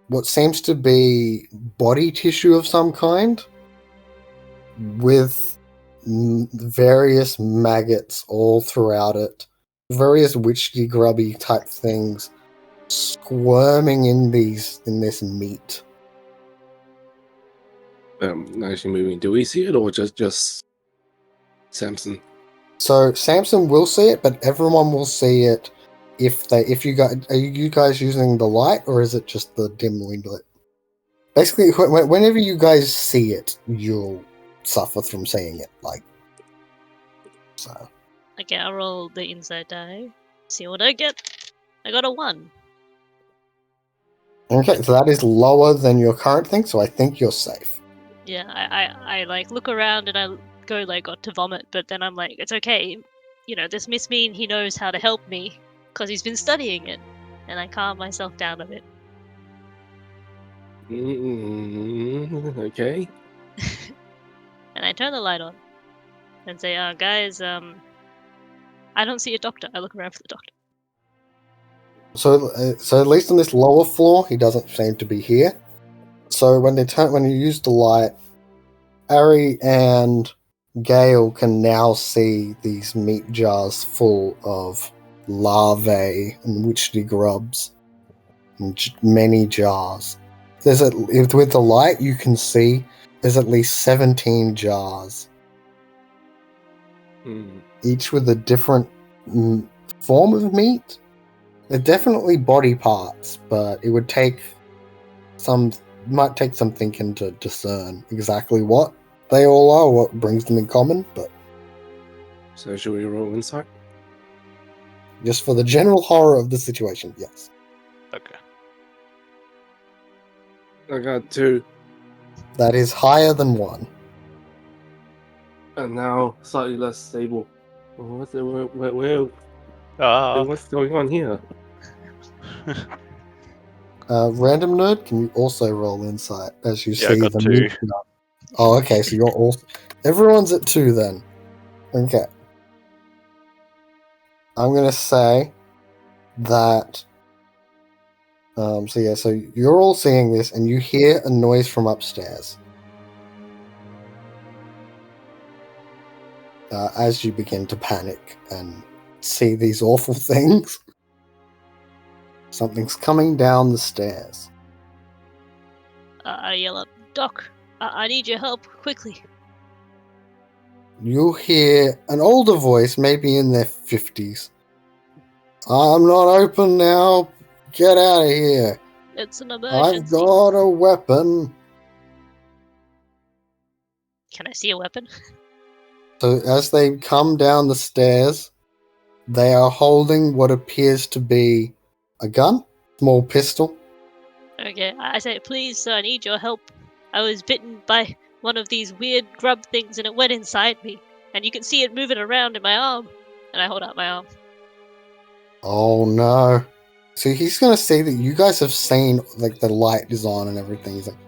what seems to be body tissue of some kind, with various maggots all throughout it, various witchy grubby type things squirming in this meat. Actually moving. Do we see it or just Samson? So Samson will see it, but everyone will see it if you guys are you guys using the light, or is it just the dimly lit? Basically, whenever you guys see it, you'll suffer from seeing it. Like so. Okay, I'll roll the insight die. See what I get. I got a 1. Okay, so that is lower than your current thing, so I think you're safe. Yeah, I like look around and I go like got to vomit, but then I'm like, it's okay. You know, this must mean he knows how to help me because he's been studying it, and I calm myself down a bit. Okay. And I turn the light on and say, guys, I don't see a doctor. I look around for the doctor. So at least on this lower floor, he doesn't seem to be here. So when you use the light, Ari and Gale can now see these meat jars full of larvae and witchetty grubs, and many jars. With the light, you can see there's at least 17 jars, each with a different form of meat. They're definitely body parts, but it would might take some thinking to discern exactly what they all are, what brings them in common, but So should we roll insight? just for the general horror of the situation, yes. Okay. I got 2, That is higher than 1. and now slightly less stable. What's going on here? Random nerd, can you also roll insight as you Yeah, see I got the 2. meat jar? Oh, okay, so you're all... Everyone's at 2 then. Okay. I'm going to say that... so you're all seeing this, and you hear a noise from upstairs. As you begin to panic and see these awful things. Something's coming down the stairs. I yell up, Doc, I need your help, quickly. You hear an older voice, maybe in their 50s. I'm not open now. Get out of here. It's an I've emergency. got a weapon. Can I see a weapon? So as they come down the stairs, they are holding what appears to be a gun, small pistol. Okay, I say, please, sir, I need your help. I was bitten by one of these weird grub things and it went inside me. And you can see it moving around in my arm. And I hold out my arm. Oh no. So he's gonna see that you guys have seen like the light is on and everything. He's like,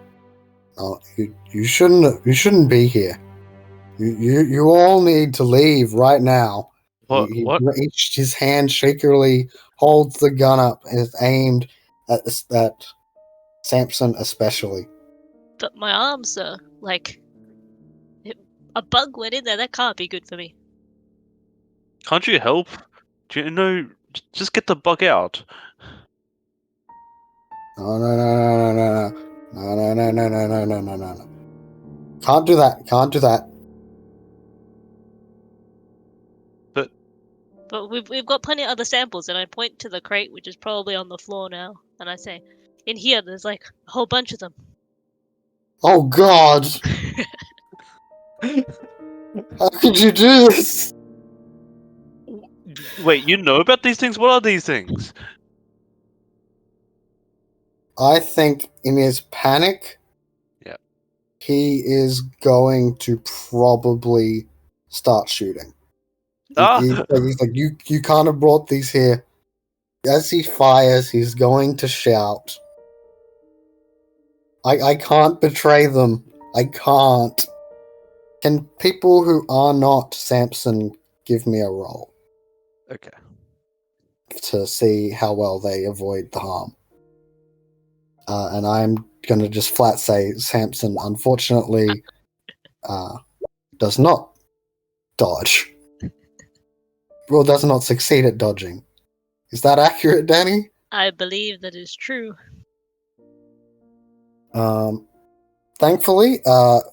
"Oh, you shouldn't be here. You all need to leave right now." What? His hand shakily holds the gun up and is aimed at Samson especially. But my arm, sir, a bug went in there. That can't be good for me. Can't you help? Do you know? Just get the bug out. No. Can't do that. But we've got plenty of other samples, and I point to the crate, which is probably on the floor now, and I say, in here, there's like a whole bunch of them. Oh God! How could you do this? Wait, you know about these things? What are these things? I think in his panic, he is going to probably start shooting. He's like, you can't have brought these here. As he fires, he's going to shout, I can't betray them. I can't. Can people who are not Samson give me a roll? Okay. To see how well they avoid the harm. And I'm going to just flat say Samson, unfortunately, does not dodge. Well, does not succeed at dodging. Is that accurate, Danny? I believe that is true. Thankfully,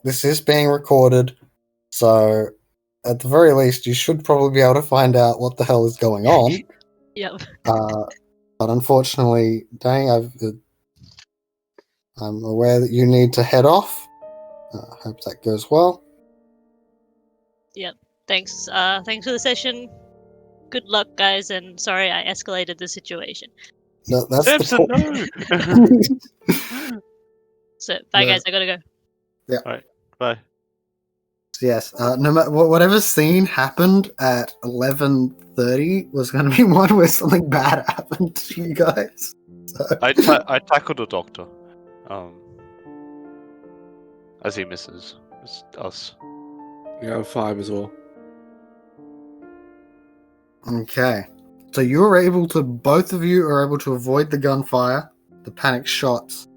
this is being recorded, so at the very least, you should probably be able to find out what the hell is going on. Yep. But unfortunately, Danny, I'm aware that you need to head off. Hope that goes well. Yep. Thanks. Thanks for the session. Good luck, guys, and sorry I escalated the situation. No, that's Samson, no. So, bye, guys. I gotta go. Yeah. All right. Bye. Yes. No matter whatever scene happened at 11:30 was going to be one where something bad happened to you guys. So. I tackled the doctor. As he misses. It's us. Yeah, 5 as well. Okay. So both of you are able to avoid the gunfire, the panic shots.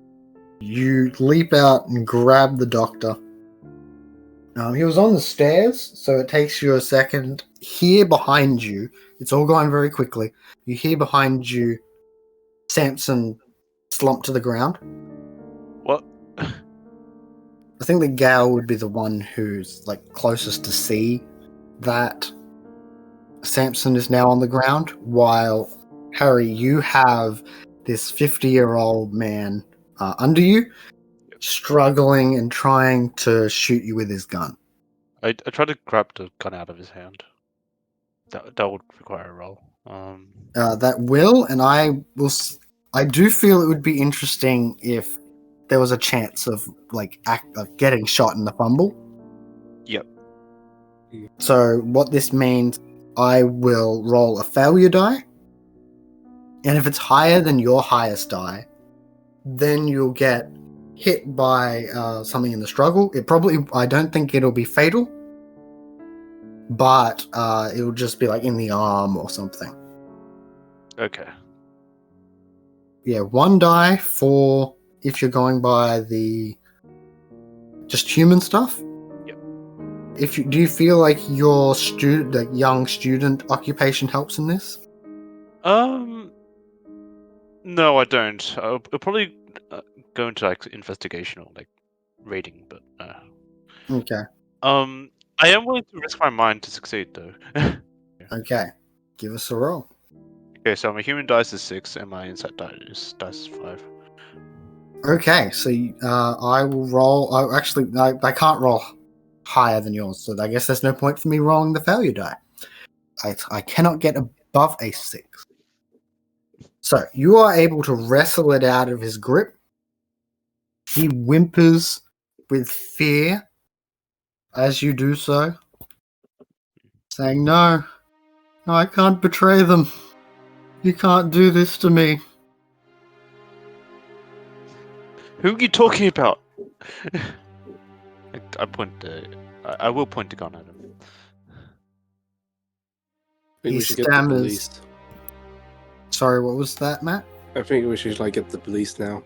You leap out and grab the doctor. He was on the stairs, so it takes you a second. Here behind you, it's all going very quickly. You hear behind you Samson slump to the ground. What? I think that Gale would be the one who's like closest to see that Samson is now on the ground, while Harry, you have this 50-year-old man under you, struggling and trying to shoot you with his gun. I tried to grab the gun out of his hand. That would require a roll. That will, and I do feel it would be interesting if there was a chance of of getting shot in the fumble. Yep. So what this means, I will roll a failure die, and if it's higher than your highest die, then you'll get hit by something in the struggle. I don't think it'll be fatal, but it'll just be like in the arm or something. Okay. Yeah, 1 die for if you're going by the just human stuff. Yep. Do you feel like your young student occupation helps in this? No, I don't. I'll probably go into like investigation or like raiding, but Okay. I am willing to risk my mind to succeed though. Okay. Give us a roll. Okay, so my human dice is 6 and my insight dice is 5. Okay, so I will roll. I can't roll higher than yours, so I guess there's no point for me rolling the failure die. I cannot get above a 6. So you are able to wrestle it out of his grip. He whimpers with fear as you do so, saying, No, I can't betray them. You can't do this to me. Who are you talking about? I point the. I will point the gun at him. I think He we should get the stammers. police. Sorry, what was that, Matt? I think we should get the police now.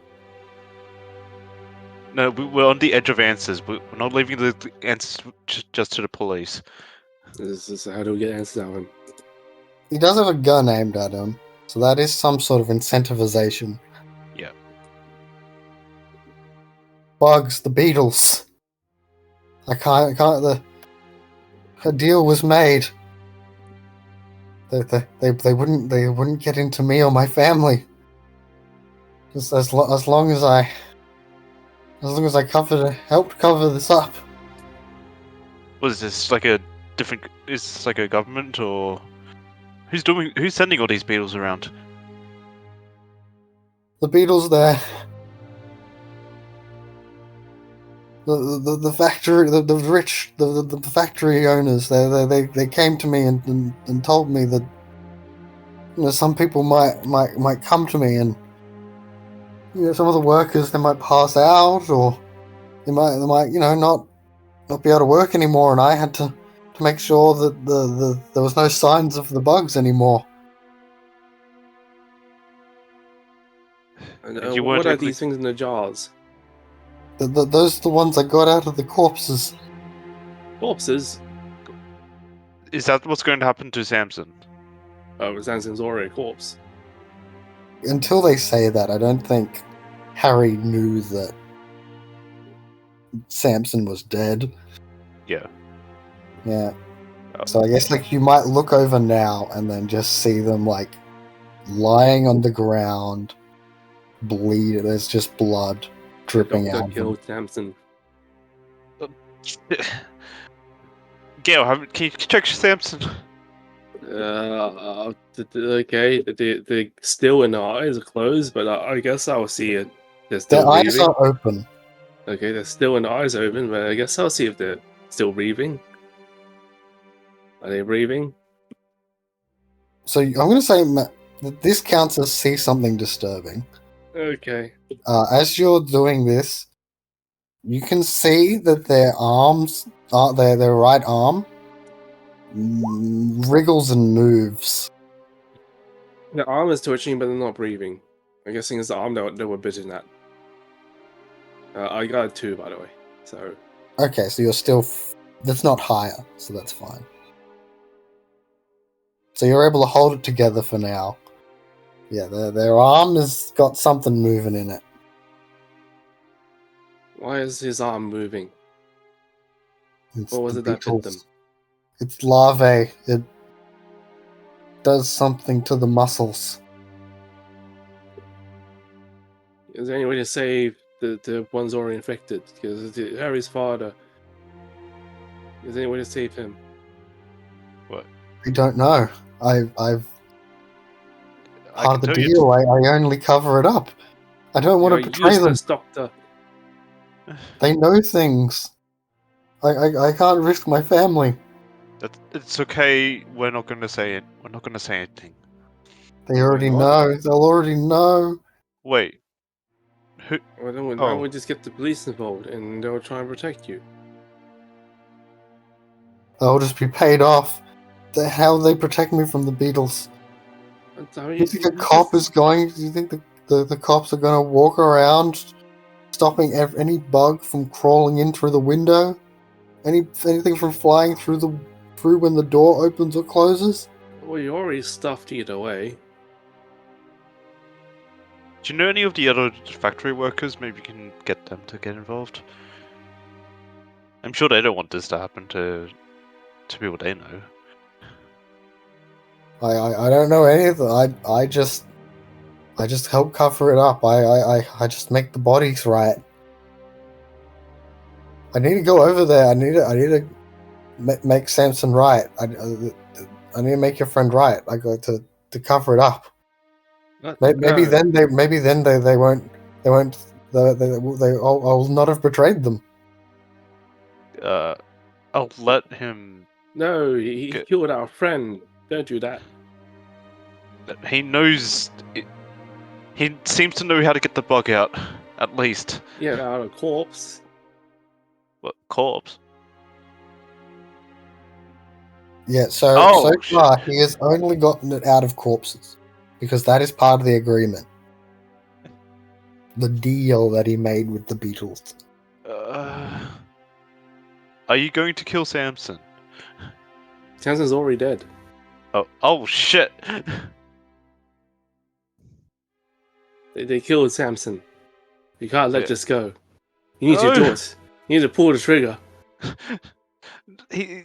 No, we're on the edge of answers. We're not leaving the answers just to the police. This is how do we get answers out of him? He does have a gun aimed at him, so that is some sort of incentivization. Yeah. Bugs, the Beatles. A deal was made. They wouldn't get into me or my family. Just as long as I helped cover this up. Was this like a different? Is this like a government or who's sending all these beetles around? The Beatles there. The factory, the rich, the factory owners, they came to me and told me that some people might come to me and some of the workers, they might pass out or they might not be able to work anymore, and I had to make sure that there was no signs of the bugs anymore. And what are these things in the jars? Those are the ones I got out of the corpses. Corpses? Is that what's going to happen to Samson? Oh, Samson's already a corpse. Until they say that, I don't think Harry knew that Samson was dead. Yeah. Yeah. Oh. So I guess you might look over now and then just see them lying on the ground, bleed. There's just blood dripping out. Killed Samson. Gail, can you check Samson? Okay, the still in the eyes are closed, but I guess I'll see it. They're still Their eyes breathing. are open. Okay, they're still in the eyes open, but I guess I'll see if they're still breathing. Are they breathing? So I'm going to say that this counts as see something disturbing. Okay. As you're doing this, you can see that their arms, their right arm, wriggles and moves. The arm is twitching, but they're not breathing. I'm guessing it's the arm that they were bitten at. I got a 2, by the way. So Okay, so you're still. That's not higher, so that's fine. So you're able to hold it together for now. Yeah, their arm has got something moving in it. why is his arm moving? It's What was the it that bit them? beetles. It's larvae. It does something to the muscles. Is there any way to save the ones already infected? Because Harry's father. Is there any way to save him? What? I don't know. I've I part of can the tell you. deal. I only cover it up. I don't want You're to a betray them. useless doctor. They know things. I can't risk my family. It's okay. We're not going to say it. We're not going to say anything. They already not? know. They'll already know. Wait. Who? Well, then Oh. we just get the police involved, and they'll try and protect you. They'll just be paid off. How will they protect me from the beetles? I mean, You think a cop is going? Do you think the cops are going to walk around, stopping any bug from crawling in through the window? Anything from flying through when the door opens or closes? Well, you already stuffed either way. Do you know any of the other factory workers? Maybe you can get them to get involved. I'm sure they don't want this to happen to people they know. I don't know any of them. I just help cover it up. I just make the bodies right. I need to go over there. I need to make Samson right. I need to make your friend right. I got to cover it up. Maybe then they won't. I will not have betrayed them. I'll let him. No, he killed our friend. Don't do that. He knows. He seems to know how to get the bug out, at least. Yeah, out of corpse. What, corpse? Yeah, so far he has only gotten it out of corpses because that is part of the agreement. The deal that he made with the Beatles. Are you going to kill Samson? Samson's already dead. Oh shit! They killed Samson. You can't let Yeah. this go. You need to do it. You need to pull the trigger. He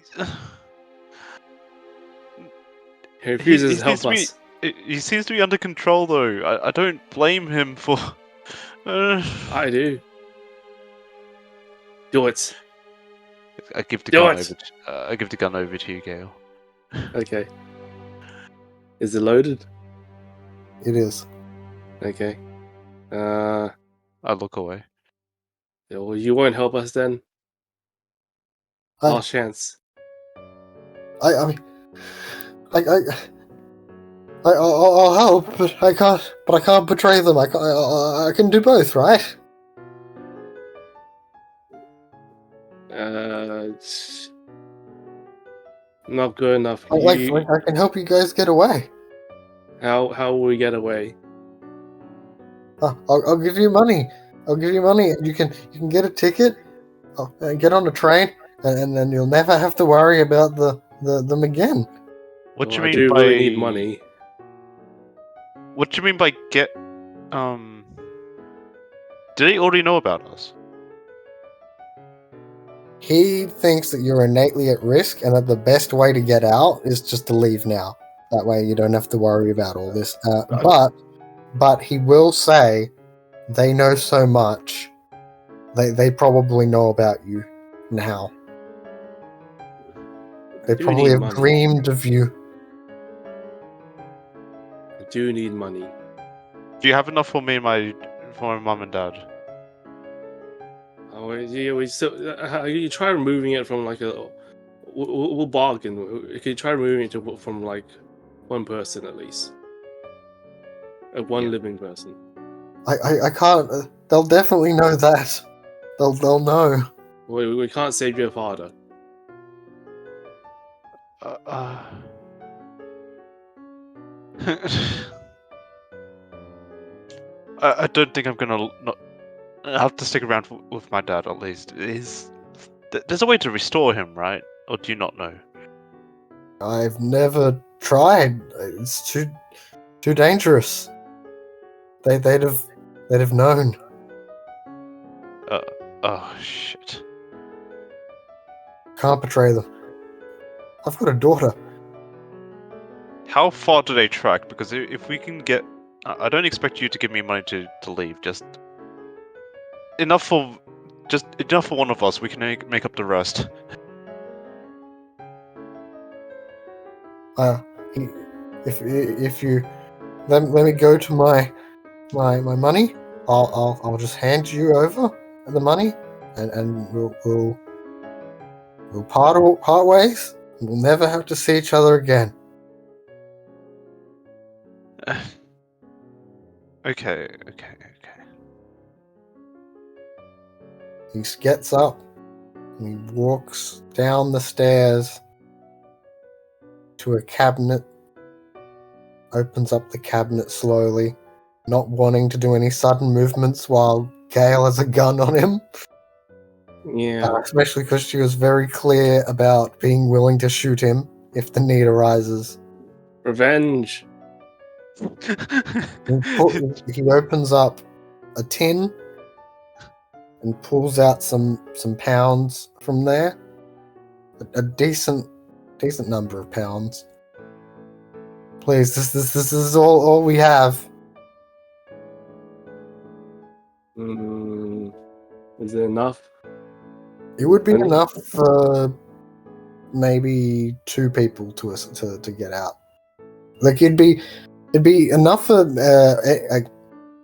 He refuses to help us. He seems to be under control, though. I don't blame him for. I do. Do it. I give the Do gun it. over. I give the gun over to you, Gale. Okay. Is it loaded? It is. Okay. I look away. Well, you won't help us then. Last chance. I mean, I'll help, but I can't. But I can't betray them. I can do both, right? It's not good enough. I can help you guys get away. How will we get away? I'll give you money. I'll give you money. You can get a ticket, and get on a train, and then you'll never have to worry about them again. What do you I mean do by really need money. What do you mean by get? Did he already know about us? He thinks that you're innately at risk, and that the best way to get out is just to leave now. That way, you don't have to worry about all this. But he will say they know so much. They probably know about you now. They do probably need have money. dreamed of you. I do need money. Do you have enough for me and my mum and dad? Oh, yeah, we still. You try removing it from like a. We'll bargain. You can try removing it from like one person at least. One living person. I can't. They'll definitely know that. They'll know. We can't save your father. I don't think I'm gonna not I have to stick around with my dad at least. There's a way to restore him, right? Or do you not know? I've never tried. It's too dangerous. They'd have known. Oh shit. Can't betray them. I've got a daughter. How far do they track? Because if we can get, I don't expect you to give me money to leave. Just enough for one of us. We can make up the rest. If you let me go to my money, I'll just hand you over the money, and we'll part ways. We'll never have to see each other again. Okay. He gets up and he walks down the stairs to a cabinet, opens up the cabinet slowly, not wanting to do any sudden movements while Gale has a gun on him. Yeah. Especially because she was very clear about being willing to shoot him if the need arises. Revenge. He opens up a tin and pulls out some pounds from there. A decent number of pounds. Please, this is all we have. Is it enough? It would be enough for maybe 2 people to get out. Like it'd be enough for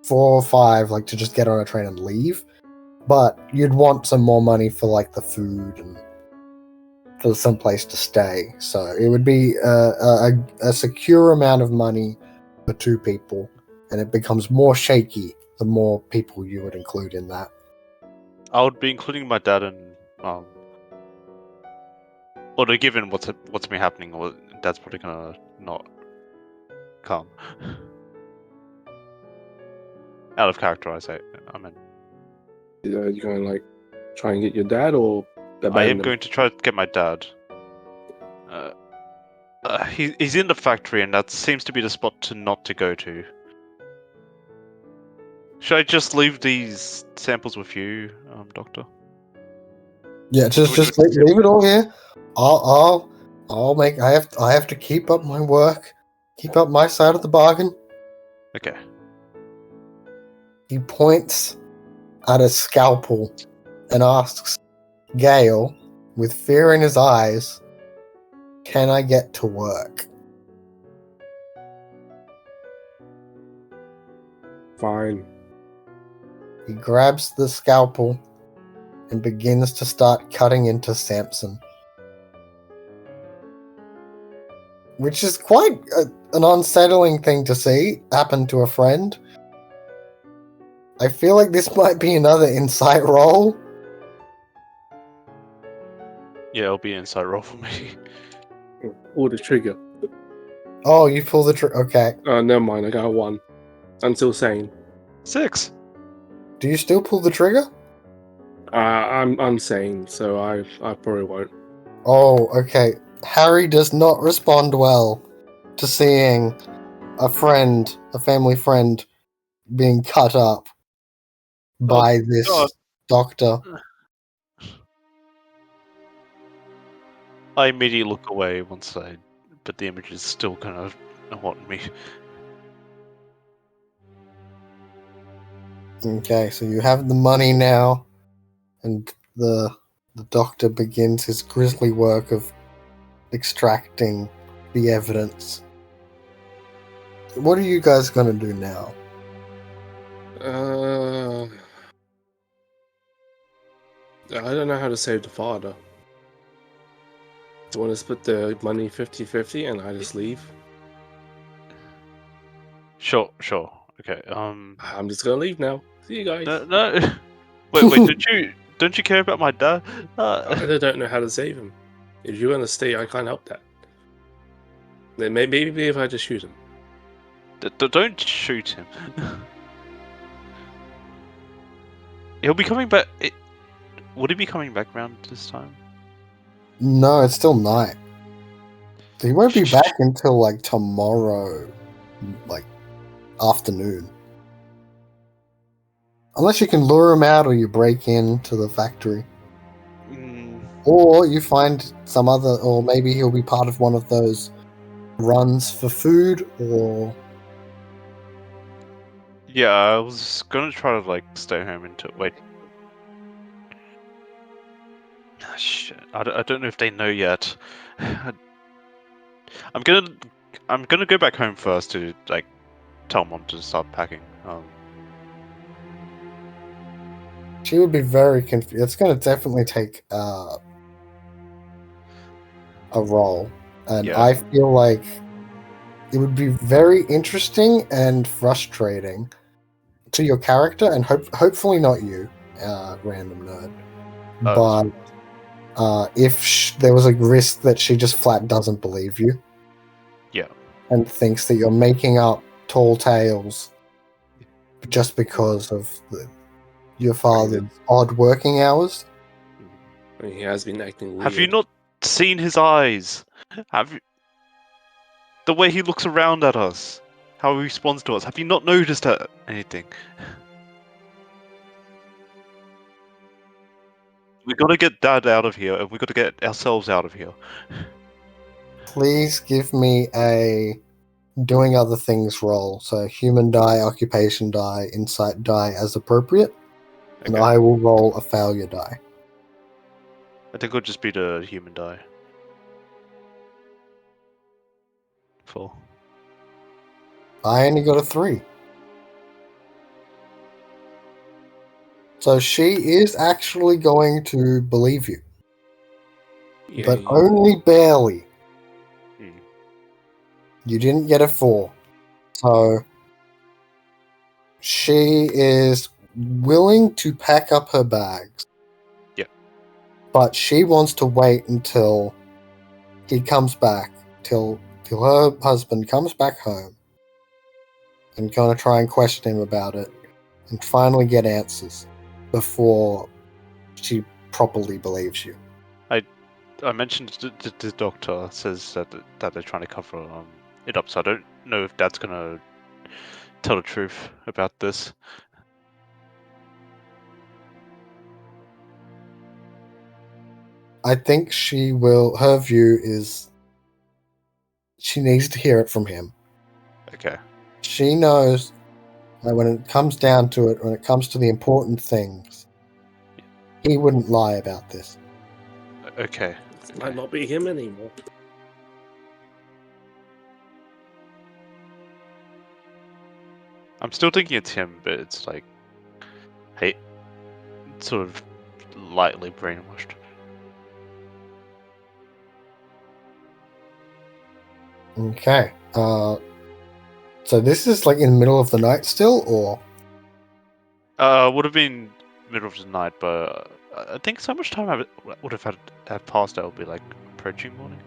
4 or 5 like to just get on a train and leave. But you'd want some more money for like the food and for some place to stay. So it would be a secure amount of money for 2 people, and it becomes more shaky the more people you would include in that. I would be including my dad and although given what's been happening, or Dad's probably gonna not come. Out of character, I say. I mean, You're going to like try and get your dad, or I am going to try to get my dad. He's in the factory, and that seems to be the spot not to go to. Should I just leave these samples with you, Doctor? Yeah, just leave it all here. I'll make. I have to keep up my work, keep up my side of the bargain. Okay. He points at a scalpel and asks Gale, with fear in his eyes, "Can I get to work?" Fine. He grabs the scalpel and begins to start cutting into Samson. Which is quite an unsettling thing to see happen to a friend. I feel like this might be another insight roll. Yeah, it'll be an insight roll for me. Or the trigger. Oh, you pull the trigger. Okay. Never mind, I got a 1. I'm still sane. 6. Do you still pull the trigger? I'm sane, so I probably won't. Oh, okay. Harry does not respond well to seeing a family friend, being cut up by this God. doctor. I immediately look away but the image is still kind of haunting me. Okay, so you have the money now, and the doctor begins his grisly work of extracting the evidence. What are you guys going to do now? I don't know how to save the father. Do you want to split the money 50-50 and I just leave? Sure. Okay. I'm just gonna leave now. See you guys. No. Wait. Don't you care about my dad? I don't know how to save him. If you're gonna stay, I can't help that. Then maybe if I just shoot him. Don't shoot him. He'll be coming back. Would he be coming back round this time? No, it's still night. He won't be back until like tomorrow, like afternoon. Unless you can lure him out or you break into the factory. Or you find some other, or maybe he'll be part of one of those runs for food, or... Yeah, I was gonna try to like stay home until wait. Ah, shit, I don't know if they know yet. I'm gonna go back home first to like tell Mom to start packing. She would be very confused. It's going to definitely take a role. And Yeah. I feel like it would be very interesting and frustrating to your character, and hopefully not you, random nerd. But if there was a risk that she just flat doesn't believe you. Yeah. And thinks that you're making up tall tales just because of your father's odd working hours. I mean, he has been acting weird. Have you not seen his eyes? Have you... the way he looks around at us, how he responds to us? Have you not noticed anything? We gotta get Dad out of here, and we gotta get ourselves out of here. Please give me a doing other things roll. So human die, occupation die, insight die as appropriate. And Okay. I will roll a failure die. I think it'll just be the human die. 4. I only got a 3. So she is actually going to believe you. Yeah, But only barely. Hmm. You didn't get a 4. So she is willing to pack up her bags. Yeah. But she wants to wait until he comes back, till her husband comes back home, and gonna try and question him about it, and finally get answers before she properly believes you. I mentioned the doctor says that they're trying to cover it up, so I don't know if Dad's gonna tell the truth about this. I think she will. Her view is she needs to hear it from him. Okay. She knows that when it comes down to it, when it comes to the important things, he wouldn't lie about this. Okay. It might not be him anymore. I'm still thinking it's him, but it's like, hey, sort of lightly brainwashed. Okay. So this is like in the middle of the night still, or? Would have been middle of the night, but I think so much time I would have had passed. That would be like approaching morning.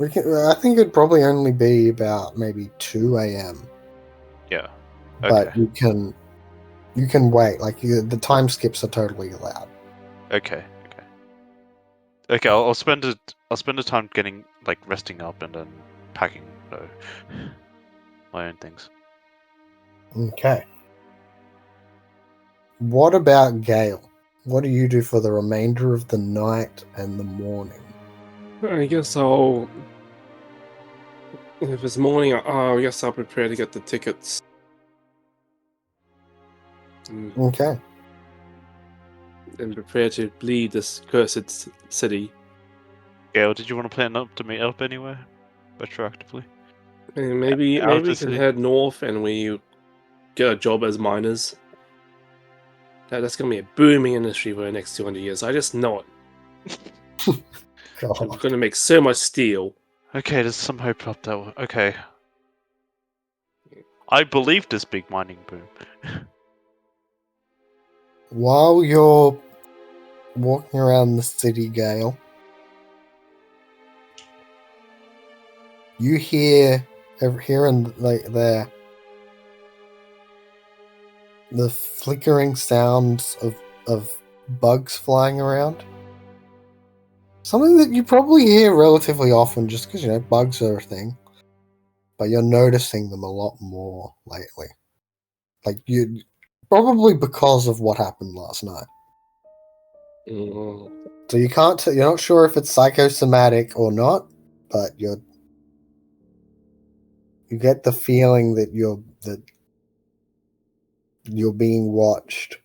I think it'd probably only be about maybe 2 a.m. Yeah. But Okay. you can wait. Like the time skips are totally allowed. Okay. Okay. I'll spend the time getting like resting up and then packing my own things. Okay. What about Gale? What do you do for the remainder of the night and the morning? I guess I'll. If it's morning, I guess I'll prepare to get the tickets. Okay. And prepare to leave this cursed city. Gail, did you want to plan up to meet up anywhere? Retroactively? And maybe Out of we the can city? head north and we get a job as miners. That's going to be a booming industry for the next 200 years. I just know it. We're God. going to make so much steel. Okay, there's some hope up there. Okay. I believe this big mining boom. While you're walking around the city, Gale, you hear here and like there the flickering sounds of bugs flying around. Something that you probably hear relatively often just because, bugs are a thing. But you're noticing them a lot more lately. Probably because of what happened last night. Mm. So you're not sure if it's psychosomatic or not, but you get the feeling that you're being watched.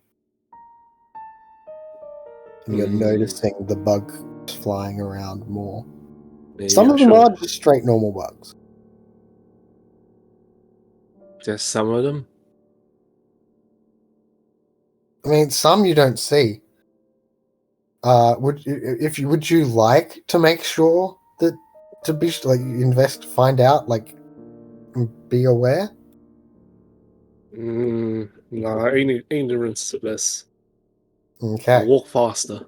And you're noticing the bugs flying around more. Maybe Some I of them should. are just straight normal bugs. There's some of them. I mean, some you don't see. Would you like to make sure that to be find out, be aware? No, ignorance is bliss. Okay. I'll walk faster.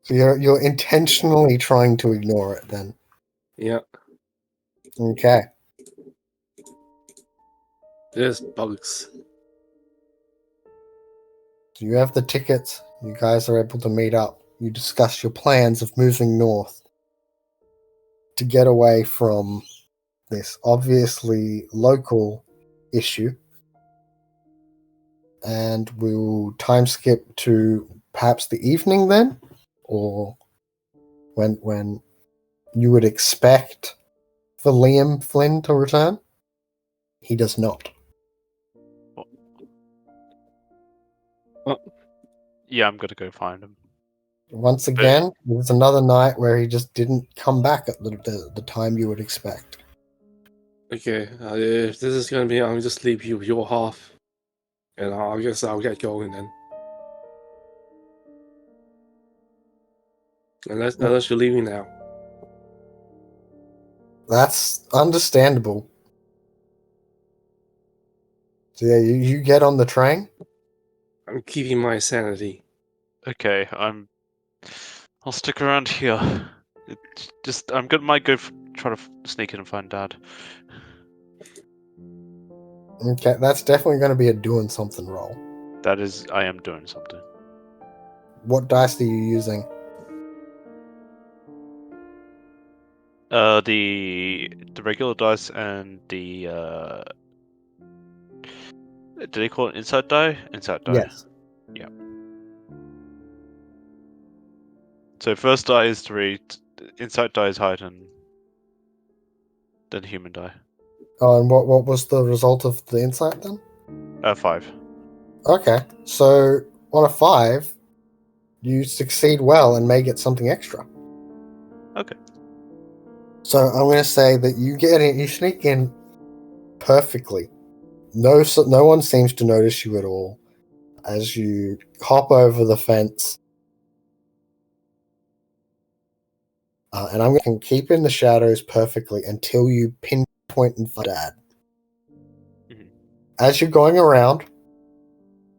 So you're intentionally trying to ignore it then. Yeah, Okay. there's bugs. So you have the tickets. You guys are able to meet up. You discuss your plans of moving north to get away from this obviously local issue. And we'll time skip to perhaps the evening then, or when you would expect for Liam Flynn to return. He does not. Yeah, I'm gonna go find him. Once again, there's another night where he just didn't come back at the time you would expect. Okay, if this is gonna be, I'll just leave you your half, and I guess I'll get going then. Unless you're leaving now. That's understandable. So yeah, you get on the train. I'm keeping my sanity. Okay, I'll stick around here. Might go try to sneak in and find Dad. Okay, that's definitely going to be a doing something roll. I am doing something. What dice are you using? The regular dice and the did they call it insight die? Insight die. Yes. Yeah. So first die is 3, insight die is higher than human die. Oh, and what was the result of the insight then? 5. Okay, so on a 5, you succeed well and may get something extra. Okay. So I'm going to say that you sneak in perfectly. No one seems to notice you at all as you hop over the fence. And I'm going to keep in the shadows perfectly until you pinpoint and find Dad. Mhm. As you're going around,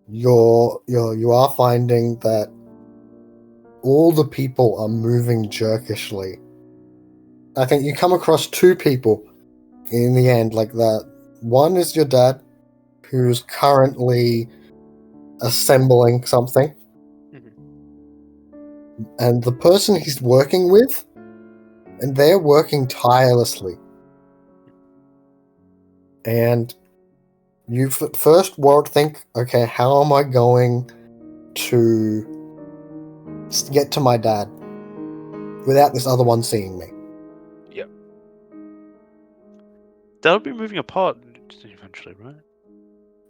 you are finding that all the people are moving jerkishly. I think you come across 2 people in the end like that. One is your dad, who's currently assembling something. Mhm. And the person he's working with, and they're working tirelessly. And you first won't think, okay, how am I going to get to my dad without this other one seeing me? They'll be moving apart eventually, right?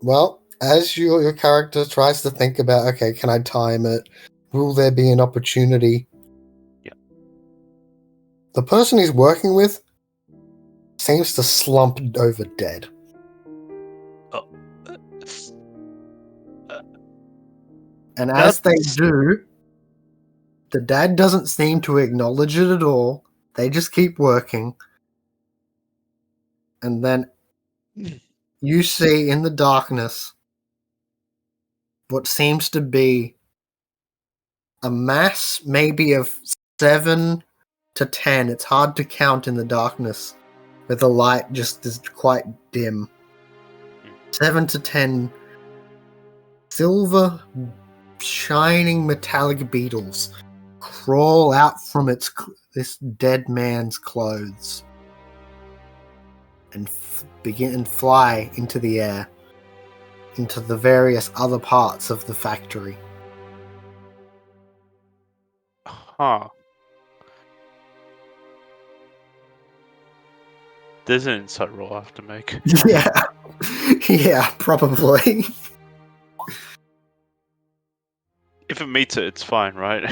Well, as your character tries to think about, okay, can I time it? Will there be an opportunity? Yeah. The person he's working with seems to slump over dead. Oh. And as they That's- do, the dad doesn't seem to acknowledge it at all. They just keep working. And then you see in the darkness what seems to be a mass maybe of 7 to 10. It's hard to count in the darkness where the light just is quite dim. 7 to 10 silver, shining metallic beetles crawl out from this dead man's clothes and begin and fly into the air, into the various other parts of the factory. Huh. There's an insight roll I have to make. Yeah. Yeah, probably. If it meets it, it's fine, right?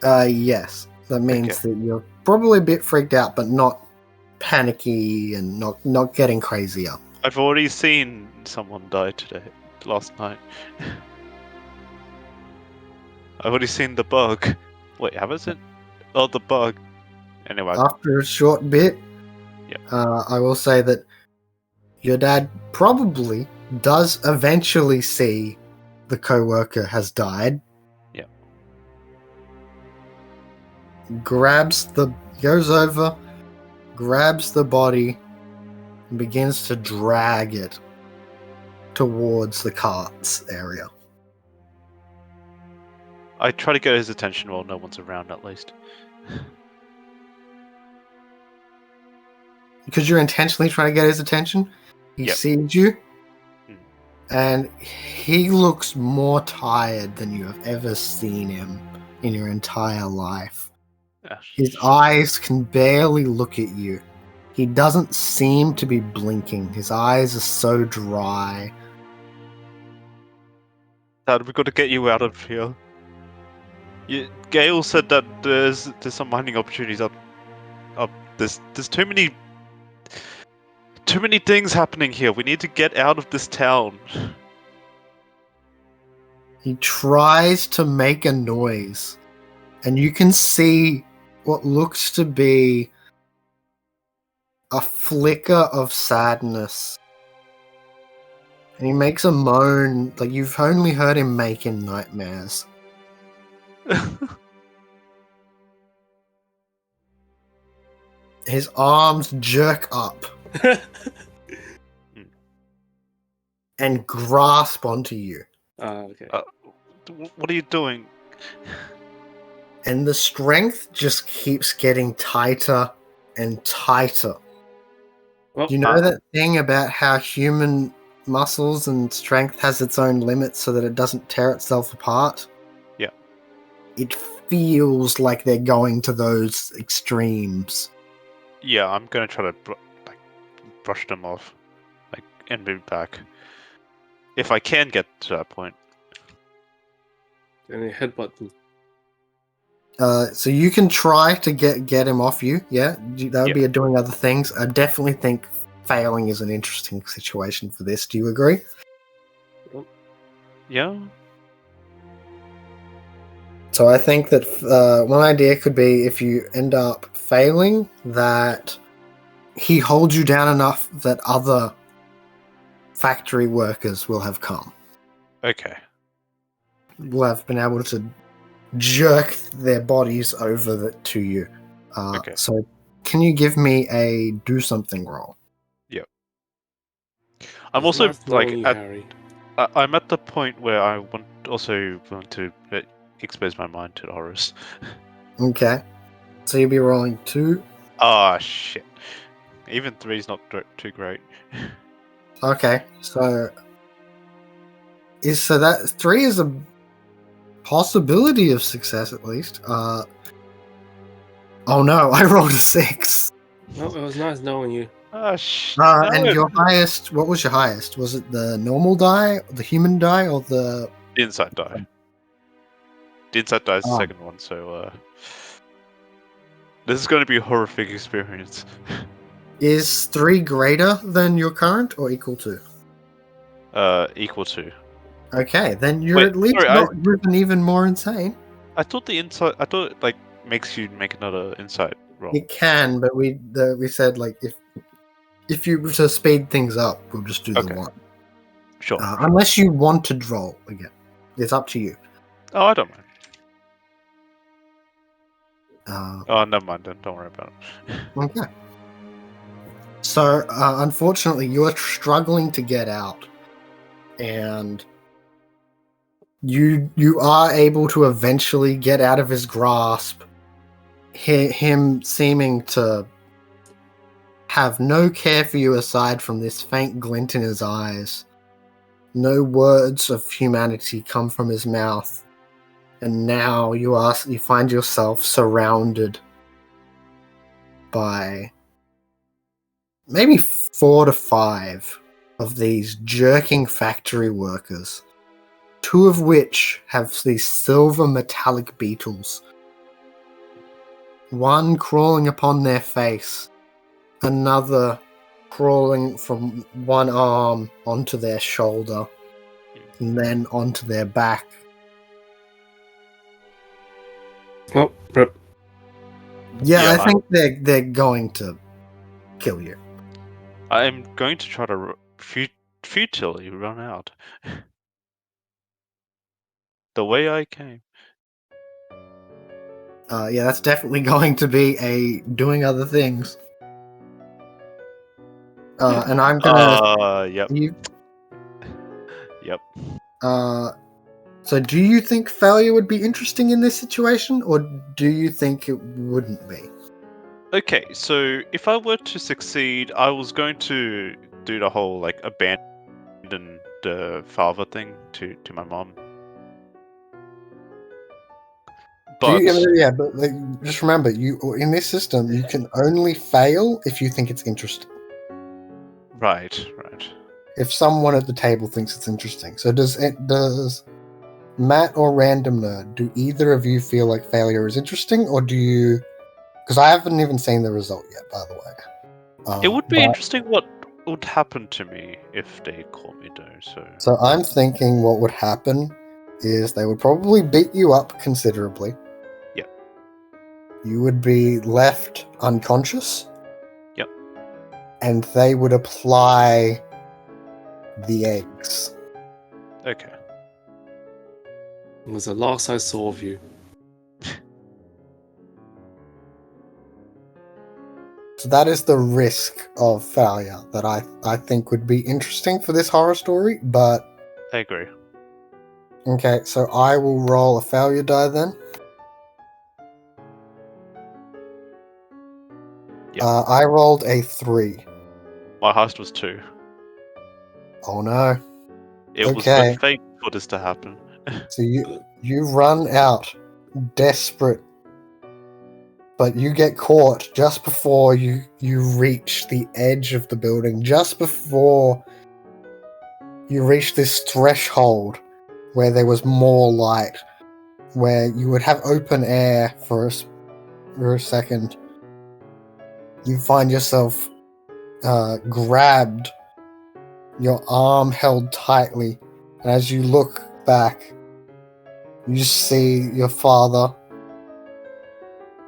Yes. That means that you're probably a bit freaked out, but not panicky and not getting crazier. I've already seen someone die last night. I've already seen the bug. Wait, haven't it? Oh, the bug. Anyway. After a short bit, I will say that your dad probably does eventually see the co-worker has died. Yeah. Goes over, grabs the body, and begins to drag it towards the carts area. I try to get his attention while no one's around, at least. Because you're intentionally trying to get his attention, he sees you, and he looks more tired than you have ever seen him in your entire life. His eyes can barely look at you. He doesn't seem to be blinking. His eyes are so dry. Dad, we've got to get you out of here. Gail said that there's some mining opportunities up. There's too many things happening here. We need to get out of this town. He tries to make a noise, and you can see what looks to be a flicker of sadness. And he makes a moan like you've only heard him make in nightmares. His arms jerk up and grasp onto you. Okay. What are you doing? And the strength just keeps getting tighter and tighter. Well, You know that thing about how human muscles and strength has its own limits so that it doesn't tear itself apart? Yeah. It feels like they're going to those extremes. Yeah, I'm gonna try to brush them off, and move back. If I can get to that point. And a headbutt them. So you can try to get him off you, yeah? That would be doing other things. I definitely think failing is an interesting situation for this. Do you agree? Yeah. So I think that one idea could be if you end up failing, that he holds you down enough that other factory workers will have come. Okay. Will have been able to jerk their bodies over to you. Okay. So can you give me a do something roll? Yep. I'm also Harry. I'm at the point where I want to expose my mind to horrors. Okay. So you'll be rolling 2. Ah, shit. Even 3's not too great. Okay. So that 3 is a possibility of success at least. Oh no, I rolled a 6. Well, it was nice knowing you. Ah, shit. And your highest, what was your highest? Was it the normal die, the human die, or the inside die? The inside die is the second one, so this is going to be a horrific experience. Is 3 greater than your current or equal to? Equal to. Okay, then you're at least not driven even more insane. I thought it makes you make another insight roll. It can, but we said if you were to speed things up, we'll just do the one. Sure. Unless you want to roll again, it's up to you. Oh, I don't mind. Oh, never mind then. Don't worry about it. Okay. So, unfortunately, you are struggling to get out, and you are able to eventually get out of his grasp. Him seeming to have no care for you aside from this faint glint in his eyes. No words of humanity come from his mouth, and now you find yourself surrounded by maybe 4 to 5 of these jerking factory workers, 2 of which have these silver metallic beetles. One crawling upon their face, another crawling from one arm onto their shoulder, and then onto their back. Oh, rip. Yeah, Yeah, I think they're going to kill you. I'm going to try to futilely run out. The way I came. Yeah, that's definitely going to be a doing other things. And I'm gonna. Yep. You, Yep. so do you think failure would be interesting in this situation, or do you think it wouldn't be? Okay, so if I were to succeed, I was going to do the whole like abandon the father thing to my mom. But But like, just remember, you in this system, you can only fail if you think it's interesting. right. If someone at the table thinks it's interesting. So does Matt or Random Nerd, do either of you feel like failure is interesting, or do you? Because I haven't even seen the result yet, by the way. It would be but- interesting what would happen to me if they caught me though. So I'm thinking what would happen is they would probably beat you up considerably. Yeah. You would be left unconscious. Yep. And they would apply the eggs. Okay. It was the last I saw of you. So that is the risk of failure that I think would be interesting for this horror story, but I agree. okay, so I will roll a failure die then. Yep. I rolled a 3. My highest was 2. Oh no. It was Okay. the fate for this to happen. So you run out desperate, but you get caught just before you reach the edge of the building, just before you reach this threshold where there was more light, where you would have open air for a second. You find yourself grabbed, your arm held tightly, and as you look back, you see your father,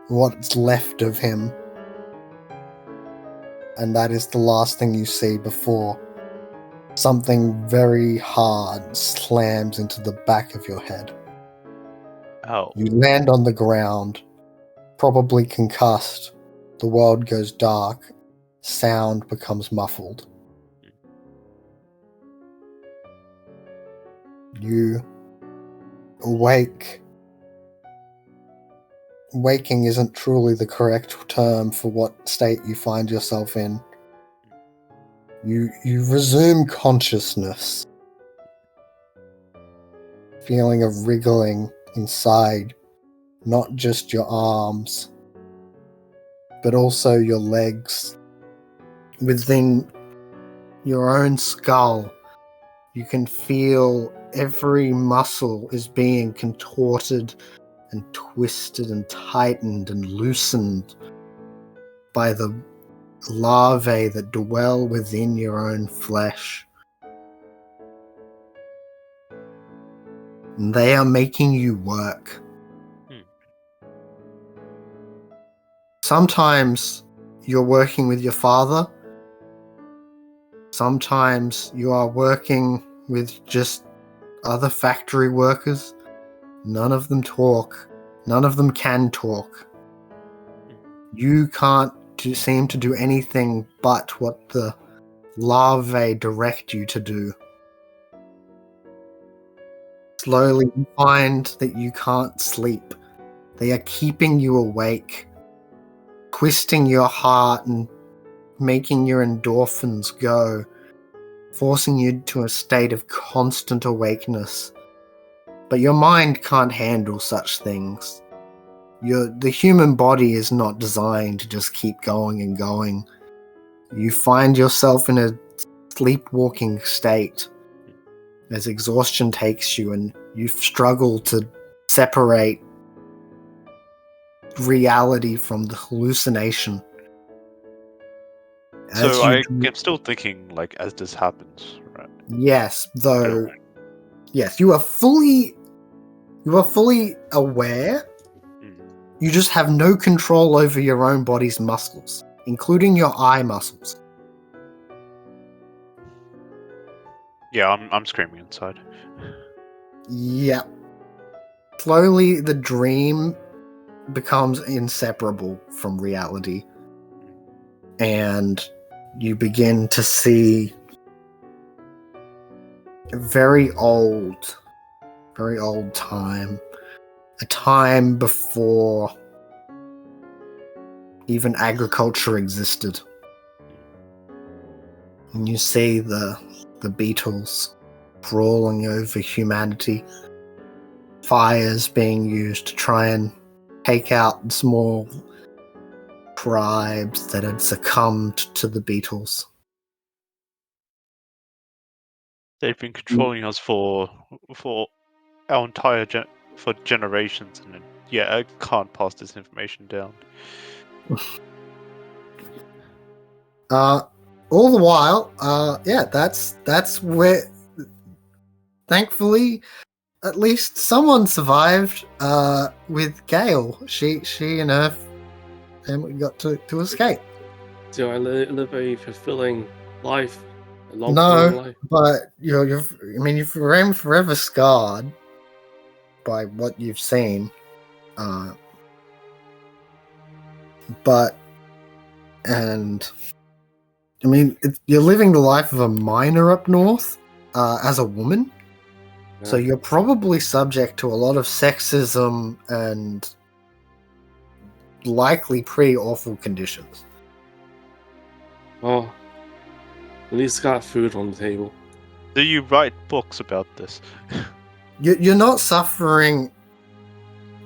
what's left of him, and that is the last thing you see before something very hard slams into the back of your head. Oh. You land on the ground, probably concussed. The world goes dark. Sound becomes muffled. You awake. Waking isn't truly the correct term for what state you find yourself in. You resume consciousness. Feeling of wriggling inside, not just your arms, but also your legs. Within your own skull, you can feel every muscle is being contorted and twisted and tightened and loosened by the larvae that dwell within your own flesh. And they are making you work. Sometimes you're working with your father. Sometimes you are working with just other factory workers. None of them talk. None of them can talk. You can't seem to do anything but what the larvae direct you to do. Slowly, you find that you can't sleep. They are keeping you awake, twisting your heart and making your endorphins go, forcing you to a state of constant awakeness. But your mind can't handle such things. The human body is not designed to just keep going and going. You find yourself in a sleepwalking state as exhaustion takes you and you struggle to separate reality from the hallucination. So I'm still thinking, like, as this happens, right? Yes, though. Yes, you are fully aware. You just have no control over your own body's muscles, including your eye muscles. Yeah, I'm screaming inside. Yep. Slowly, the dream becomes inseparable from reality, and you begin to see a very old time. A time before even agriculture existed. And you see the beetles crawling over humanity, fires being used to try and take out small tribes that had succumbed to the beetles. They've been controlling us for our entire for generations, and yeah, I can't pass this information down. All the while, that's where, thankfully, at least someone survived. With Gale, she and her family got to escape. Do I live a fulfilling life? A long life? But you're forever scarred by what you've seen. You're living the life of a miner up north as a woman. Yeah. So you're probably subject to a lot of sexism and likely pretty awful conditions. Well, at least got food on the table. Do you write books about this? You're not suffering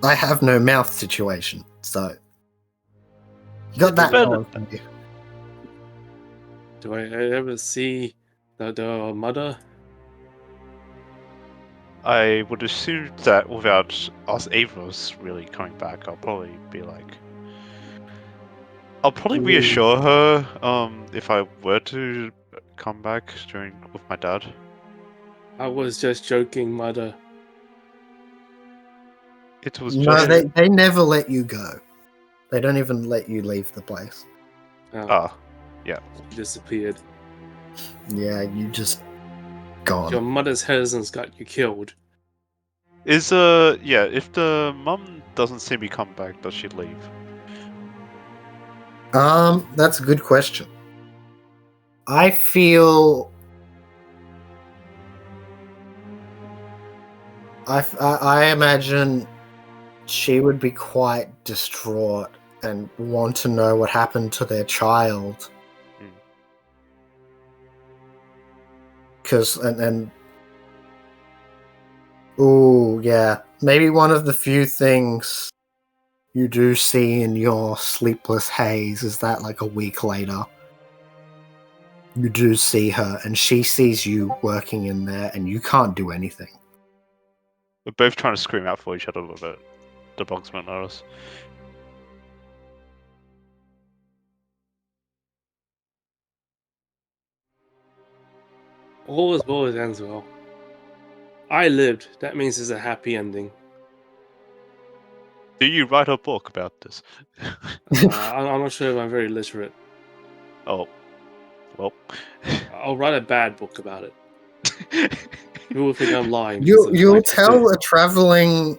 I have no mouth situation, so you got that going for you. Do I ever see the mother? I would assume that without us either of us really coming back, I'll probably be like, I'll probably reassure her if I were to come back with my dad. I was just joking, mother. It was just... No, they never let you go. They don't even let you leave the place. Oh, yeah. You disappeared. Yeah, you just gone. Your mother's husband's got you killed. If the mum doesn't see me come back, does she leave? That's a good question. I feel I imagine she would be quite distraught and want to know what happened to their child. Maybe one of the few things you do see in your sleepless haze is that, like, a week later, you do see her, and she sees you working in there, and you can't do anything. We're both trying to scream out for each other, but the box won't notice. All is well that ends well. I lived. That means there's a happy ending. Do you write a book about this? I'm not sure if I'm very literate. Oh, well. I'll write a bad book about it. People will think I'm lying. You'll tell a traveling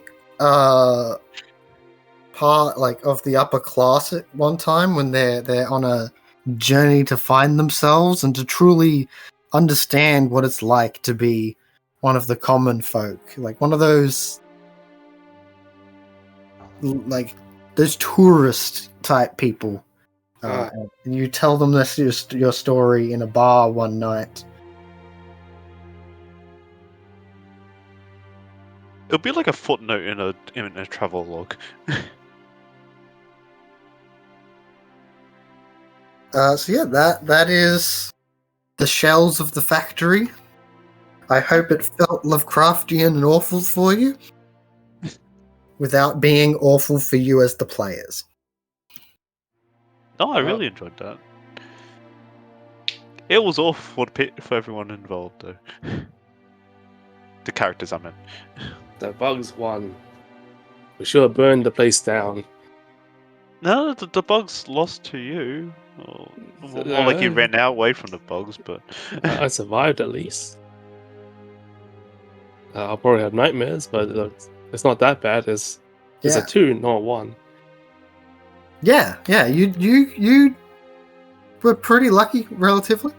part like of the upper class at one time when they're on a journey to find themselves and to truly understand what it's like to be one of the common folk, like one of those like those tourist type people. And you tell them this your story in a bar one night. It'll be like a footnote in a travel log. So yeah, that is the shells of the factory. I hope it felt Lovecraftian and awful for you, without being awful for you as the players. No, I really enjoyed that. It was awful for everyone involved, though. The characters, I meant. The bugs won. We should have burned the place down. No, the bugs lost to you. Or more like you ran away from the bugs, but... I survived at least. I'll probably have nightmares, but it's not that bad. It's a 2, not a 1. Yeah, you were pretty lucky, relatively.